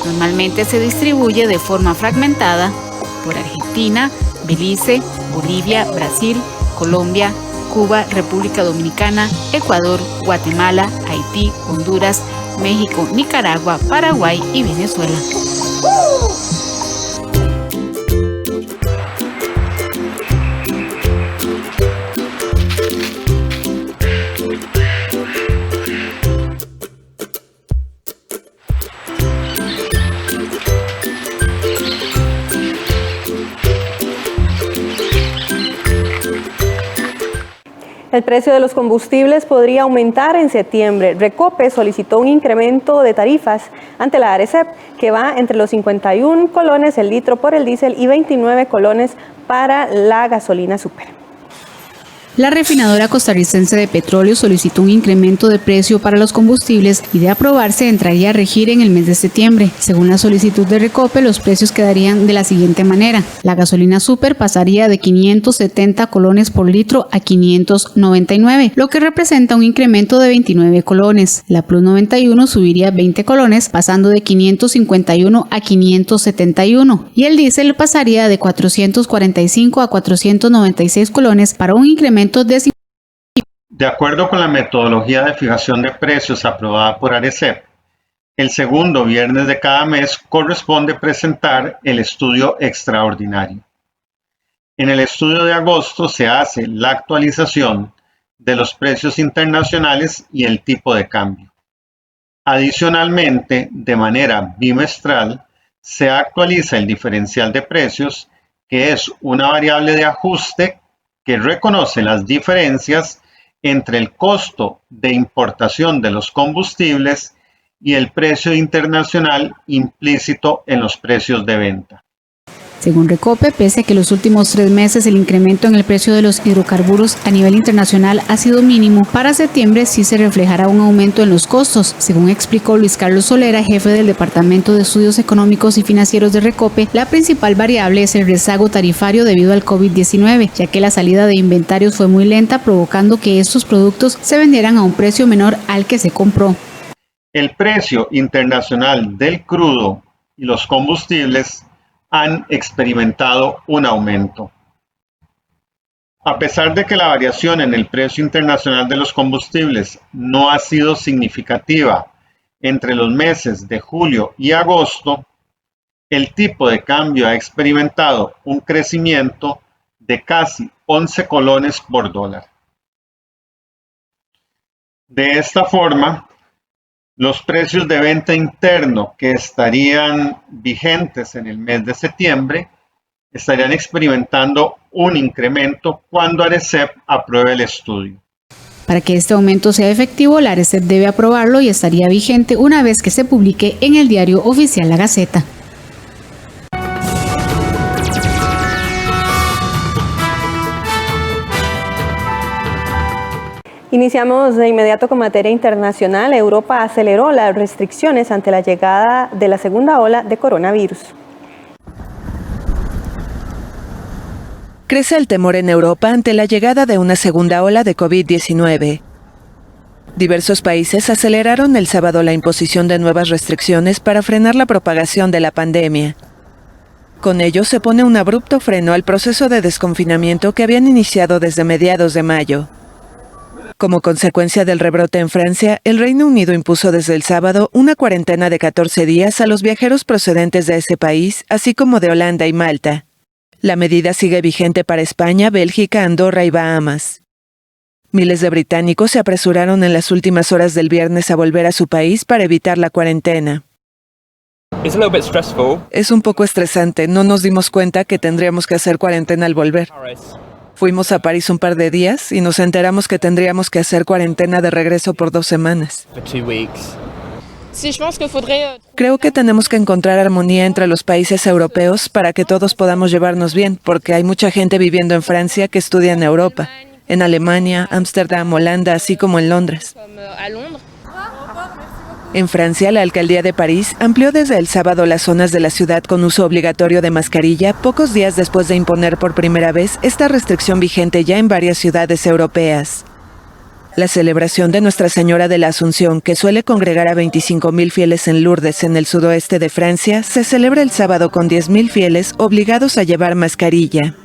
Normalmente se distribuye de forma fragmentada por Argentina, Belice, Bolivia, Brasil, Colombia, Cuba, República Dominicana, Ecuador, Guatemala, Haití, Honduras, México, Nicaragua, Paraguay y Venezuela. El precio de los combustibles podría aumentar en septiembre. Recope solicitó un incremento de tarifas ante la ARECEP que va entre los 51 colones el litro por el diésel y 29 colones para la gasolina súper. La refinadora costarricense de petróleo solicitó un incremento de precio para los combustibles y de aprobarse entraría a regir en el mes de septiembre. Según la solicitud de Recope, los precios quedarían de la siguiente manera. La gasolina super pasaría de 570 colones por litro a 599, lo que representa un incremento de 29 colones. La Plus 91 subiría 20 colones, pasando de 551 a 571, y el diésel pasaría de 445 a 496 colones para un incremento De acuerdo con la metodología de fijación de precios aprobada por ARECEP, el segundo viernes de cada mes corresponde presentar el estudio extraordinario. En el estudio de agosto se hace la actualización de los precios internacionales y el tipo de cambio. Adicionalmente, de manera bimestral, se actualiza el diferencial de precios, que es una variable de ajuste que reconoce las diferencias entre el costo de importación de los combustibles y el precio internacional implícito en los precios de venta. Según Recope, pese a que los últimos 3 meses el incremento en el precio de los hidrocarburos a nivel internacional ha sido mínimo, para septiembre sí se reflejará un aumento en los costos. Según explicó Luis Carlos Solera, jefe del Departamento de Estudios Económicos y Financieros de Recope, la principal variable es el rezago tarifario debido al COVID-19, ya que la salida de inventarios fue muy lenta, provocando que estos productos se vendieran a un precio menor al que se compró. El precio internacional del crudo y los combustibles han experimentado un aumento. A pesar de que la variación en el precio internacional de los combustibles no ha sido significativa entre los meses de julio y agosto, el tipo de cambio ha experimentado un crecimiento de casi 11 colones por dólar. De esta forma, los precios de venta interno que estarían vigentes en el mes de septiembre estarían experimentando un incremento cuando ARECEP apruebe el estudio. Para que este aumento sea efectivo, la ARECEP debe aprobarlo y estaría vigente una vez que se publique en el diario oficial La Gaceta. Iniciamos de inmediato con materia internacional. Europa aceleró las restricciones ante la llegada de la segunda ola de coronavirus. Crece el temor en Europa ante la llegada de una segunda ola de COVID-19. Diversos países aceleraron el sábado la imposición de nuevas restricciones para frenar la propagación de la pandemia. Con ello se pone un abrupto freno al proceso de desconfinamiento que habían iniciado desde mediados de mayo. Como consecuencia del rebrote en Francia, el Reino Unido impuso desde el sábado una cuarentena de 14 días a los viajeros procedentes de ese país, así como de Holanda y Malta. La medida sigue vigente para España, Bélgica, Andorra y Bahamas. Miles de británicos se apresuraron en las últimas horas del viernes a volver a su país para evitar la cuarentena. Es un poco estresante, no nos dimos cuenta que tendríamos que hacer cuarentena al volver. Fuimos a París un par de días y nos enteramos que tendríamos que hacer cuarentena de regreso por 2 semanas. Creo que tenemos que encontrar armonía entre los países europeos para que todos podamos llevarnos bien, porque hay mucha gente viviendo en Francia que estudia en Europa, en Alemania, Ámsterdam, Holanda, así como en Londres. En Francia, la alcaldía de París amplió desde el sábado las zonas de la ciudad con uso obligatorio de mascarilla, pocos días después de imponer por primera vez esta restricción vigente ya en varias ciudades europeas. La celebración de Nuestra Señora de la Asunción, que suele congregar a 25.000 fieles en Lourdes, en el sudoeste de Francia, se celebra el sábado con 10.000 fieles obligados a llevar mascarilla.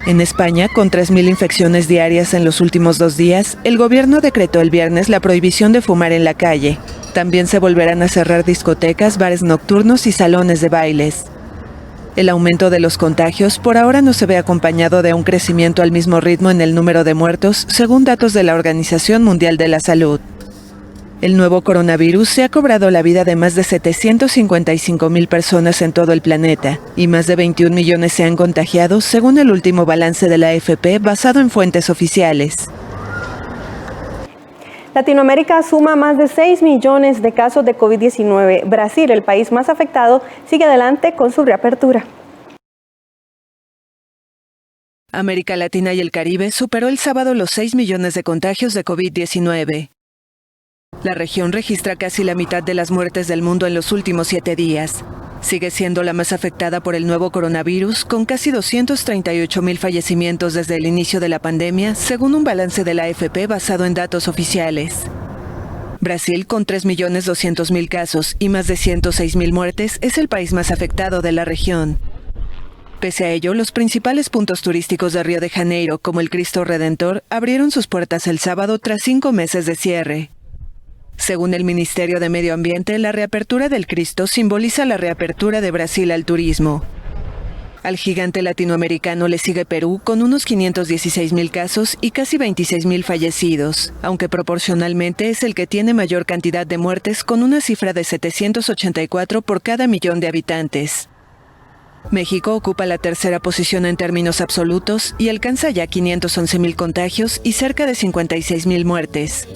En España, con 3.000 infecciones diarias en los últimos 2 días, el gobierno decretó el viernes la prohibición de fumar en la calle. También se volverán a cerrar discotecas, bares nocturnos y salones de bailes. El aumento de los contagios por ahora no se ve acompañado de un crecimiento al mismo ritmo en el número de muertos, según datos de la Organización Mundial de la Salud. El nuevo coronavirus se ha cobrado la vida de más de 755.000 personas en todo el planeta, y más de 21 millones se han contagiado, según el último balance de la AFP basado en fuentes oficiales. Latinoamérica suma más de 6 millones de casos de COVID-19. Brasil, el país más afectado, sigue adelante con su reapertura. América Latina y el Caribe superó el sábado los 6 millones de contagios de COVID-19. La región registra casi la mitad de las muertes del mundo en los últimos 7 días. Sigue siendo la más afectada por el nuevo coronavirus, con casi 238,000 fallecimientos desde el inicio de la pandemia, según un balance de la AFP basado en datos oficiales. Brasil, con 3.200.000 casos y más de 106,000 muertes, es el país más afectado de la región. Pese a ello, los principales puntos turísticos de Río de Janeiro, como el Cristo Redentor, abrieron sus puertas el sábado tras 5 meses de cierre. Según el Ministerio de Medio Ambiente, la reapertura del Cristo simboliza la reapertura de Brasil al turismo. Al gigante latinoamericano le sigue Perú, con unos 516,000 casos y casi 26,000 fallecidos, aunque proporcionalmente es el que tiene mayor cantidad de muertes, con una cifra de 784 por cada millón de habitantes. México ocupa la tercera posición en términos absolutos y alcanza ya 511,000 contagios y cerca de 56,000 muertes.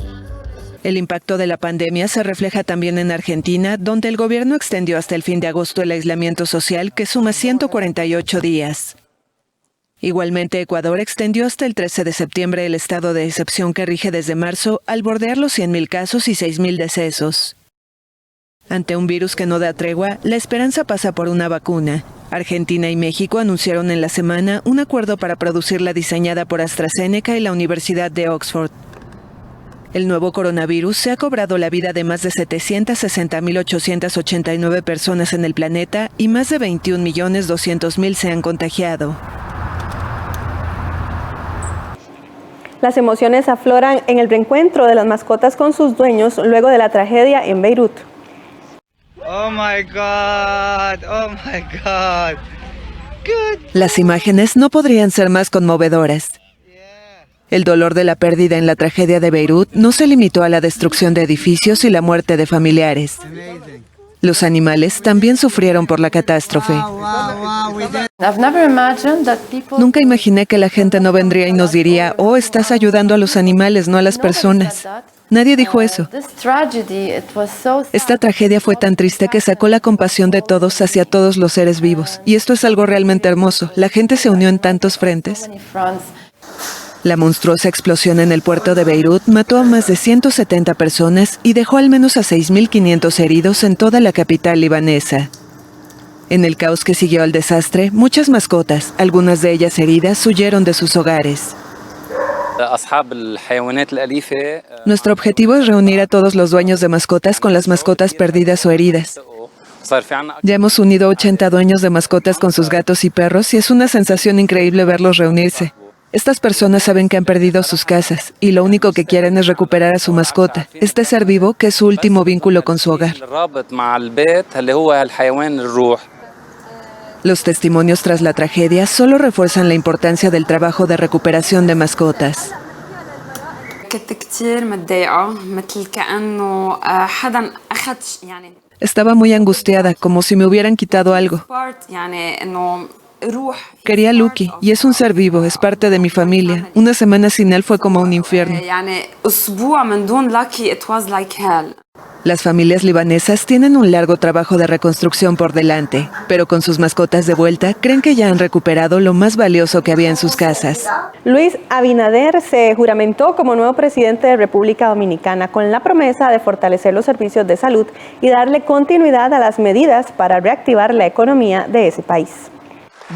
El impacto de la pandemia se refleja también en Argentina, donde el gobierno extendió hasta el fin de agosto el aislamiento social, que suma 148 días. Igualmente, Ecuador extendió hasta el 13 de septiembre el estado de excepción que rige desde marzo, al bordear los 100,000 casos y 6,000 decesos. Ante un virus que no da tregua, la esperanza pasa por una vacuna. Argentina y México anunciaron en la semana un acuerdo para producir la diseñada por AstraZeneca y la Universidad de Oxford. El nuevo coronavirus se ha cobrado la vida de más de 760,889 personas en el planeta y más de 21,200,000 se han contagiado. Las emociones afloran en el reencuentro de las mascotas con sus dueños luego de la tragedia en Beirut. Oh my God, oh my God. Good. Las imágenes no podrían ser más conmovedoras. El dolor de la pérdida en la tragedia de Beirut no se limitó a la destrucción de edificios y la muerte de familiares. Los animales también sufrieron por la catástrofe. Nunca imaginé que la gente no vendría y nos diría, oh, estás ayudando a los animales, no a las personas. Nadie dijo eso. Esta tragedia fue tan triste que sacó la compasión de todos hacia todos los seres vivos. Y esto es algo realmente hermoso. La gente se unió en tantos frentes. La monstruosa explosión en el puerto de Beirut mató a más de 170 personas y dejó al menos a 6,500 heridos en toda la capital libanesa. En el caos que siguió al desastre, muchas mascotas, algunas de ellas heridas, huyeron de sus hogares. Nuestro objetivo es reunir a todos los dueños de mascotas con las mascotas perdidas o heridas. Ya hemos unido 80 dueños de mascotas con sus gatos y perros y es una sensación increíble verlos reunirse. Estas personas saben que han perdido sus casas y lo único que quieren es recuperar a su mascota, este ser vivo que es su último vínculo con su hogar. Los testimonios tras la tragedia solo refuerzan la importancia del trabajo de recuperación de mascotas. Estaba muy angustiada, como si me hubieran quitado algo. Quería a Lucky, y es un ser vivo, es parte de mi familia. Una semana sin él fue como un infierno. Las familias libanesas tienen un largo trabajo de reconstrucción por delante, pero con sus mascotas de vuelta, creen que ya han recuperado lo más valioso que había en sus casas. Luis Abinader se juramentó como nuevo presidente de República Dominicana con la promesa de fortalecer los servicios de salud y darle continuidad a las medidas para reactivar la economía de ese país.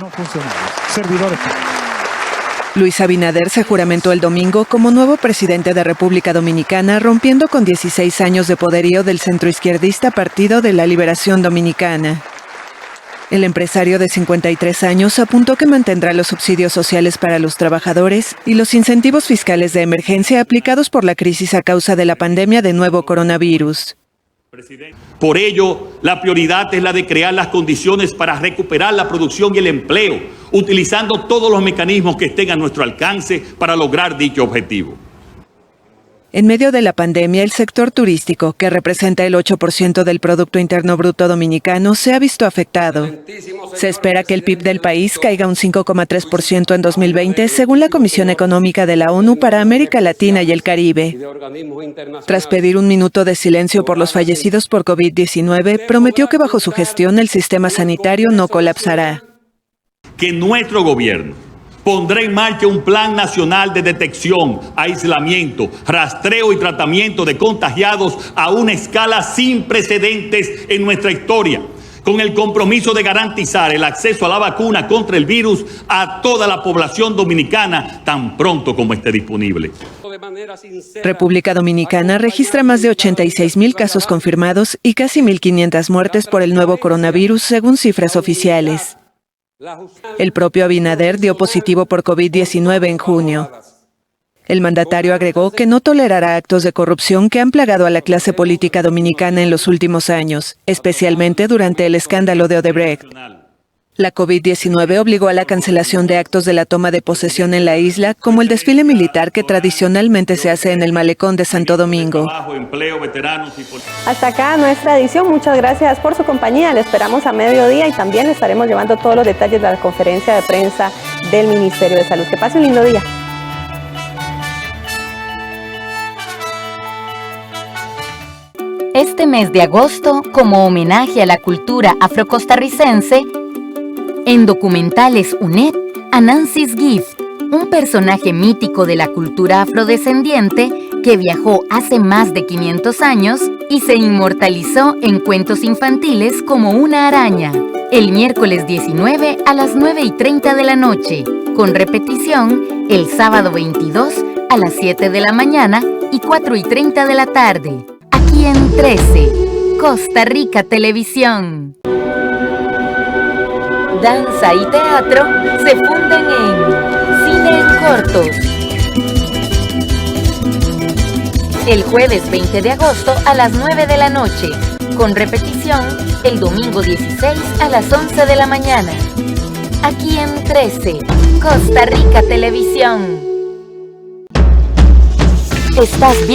No funcionarios, servidores. Luis Abinader se juramentó el domingo como nuevo presidente de República Dominicana, rompiendo con 16 años de poderío del centroizquierdista Partido de la Liberación Dominicana. El empresario de 53 años apuntó que mantendrá los subsidios sociales para los trabajadores y los incentivos fiscales de emergencia aplicados por la crisis a causa de la pandemia de nuevo coronavirus. Por ello, la prioridad es la de crear las condiciones para recuperar la producción y el empleo, utilizando todos los mecanismos que estén a nuestro alcance para lograr dicho objetivo. En medio de la pandemia, el sector turístico, que representa el 8% del Producto Interno Bruto dominicano, se ha visto afectado. Se espera que el PIB del país caiga un 5,3% en 2020, según la Comisión Económica de la ONU para América Latina y el Caribe. Tras pedir un minuto de silencio por los fallecidos por COVID-19, prometió que bajo su gestión el sistema sanitario no colapsará. Que nuestro gobierno Pondré en marcha un plan nacional de detección, aislamiento, rastreo y tratamiento de contagiados a una escala sin precedentes en nuestra historia, con el compromiso de garantizar el acceso a la vacuna contra el virus a toda la población dominicana tan pronto como esté disponible. República Dominicana registra más de 86.000 casos confirmados y casi 1.500 muertes por el nuevo coronavirus, según cifras oficiales. El propio Abinader dio positivo por COVID-19 en junio. El mandatario agregó que no tolerará actos de corrupción que han plagado a la clase política dominicana en los últimos años, especialmente durante el escándalo de Odebrecht. La COVID-19 obligó a la cancelación de actos de la toma de posesión en la isla, como el desfile militar que tradicionalmente se hace en el malecón de Santo Domingo. Hasta acá nuestra edición. Muchas gracias por su compañía. Le esperamos a mediodía y también le estaremos llevando todos los detalles de la conferencia de prensa del Ministerio de Salud. Que pase un lindo día. Este mes de agosto, como homenaje a la cultura afrocostarricense, en Documentales UNED, Anansis Gift, un personaje mítico de la cultura afrodescendiente que viajó hace más de 500 años y se inmortalizó en cuentos infantiles como una araña. El miércoles 19 a las 9:30 de la noche, con repetición el sábado 22 a las 7 de la mañana y 4:30 de la tarde. Aquí en 13, Costa Rica Televisión. Danza y teatro se funden en Cine en Cortos. El jueves 20 de agosto a las 9 de la noche, con repetición el domingo 16 a las 11 de la mañana. Aquí en 13, Costa Rica Televisión. Estás bien.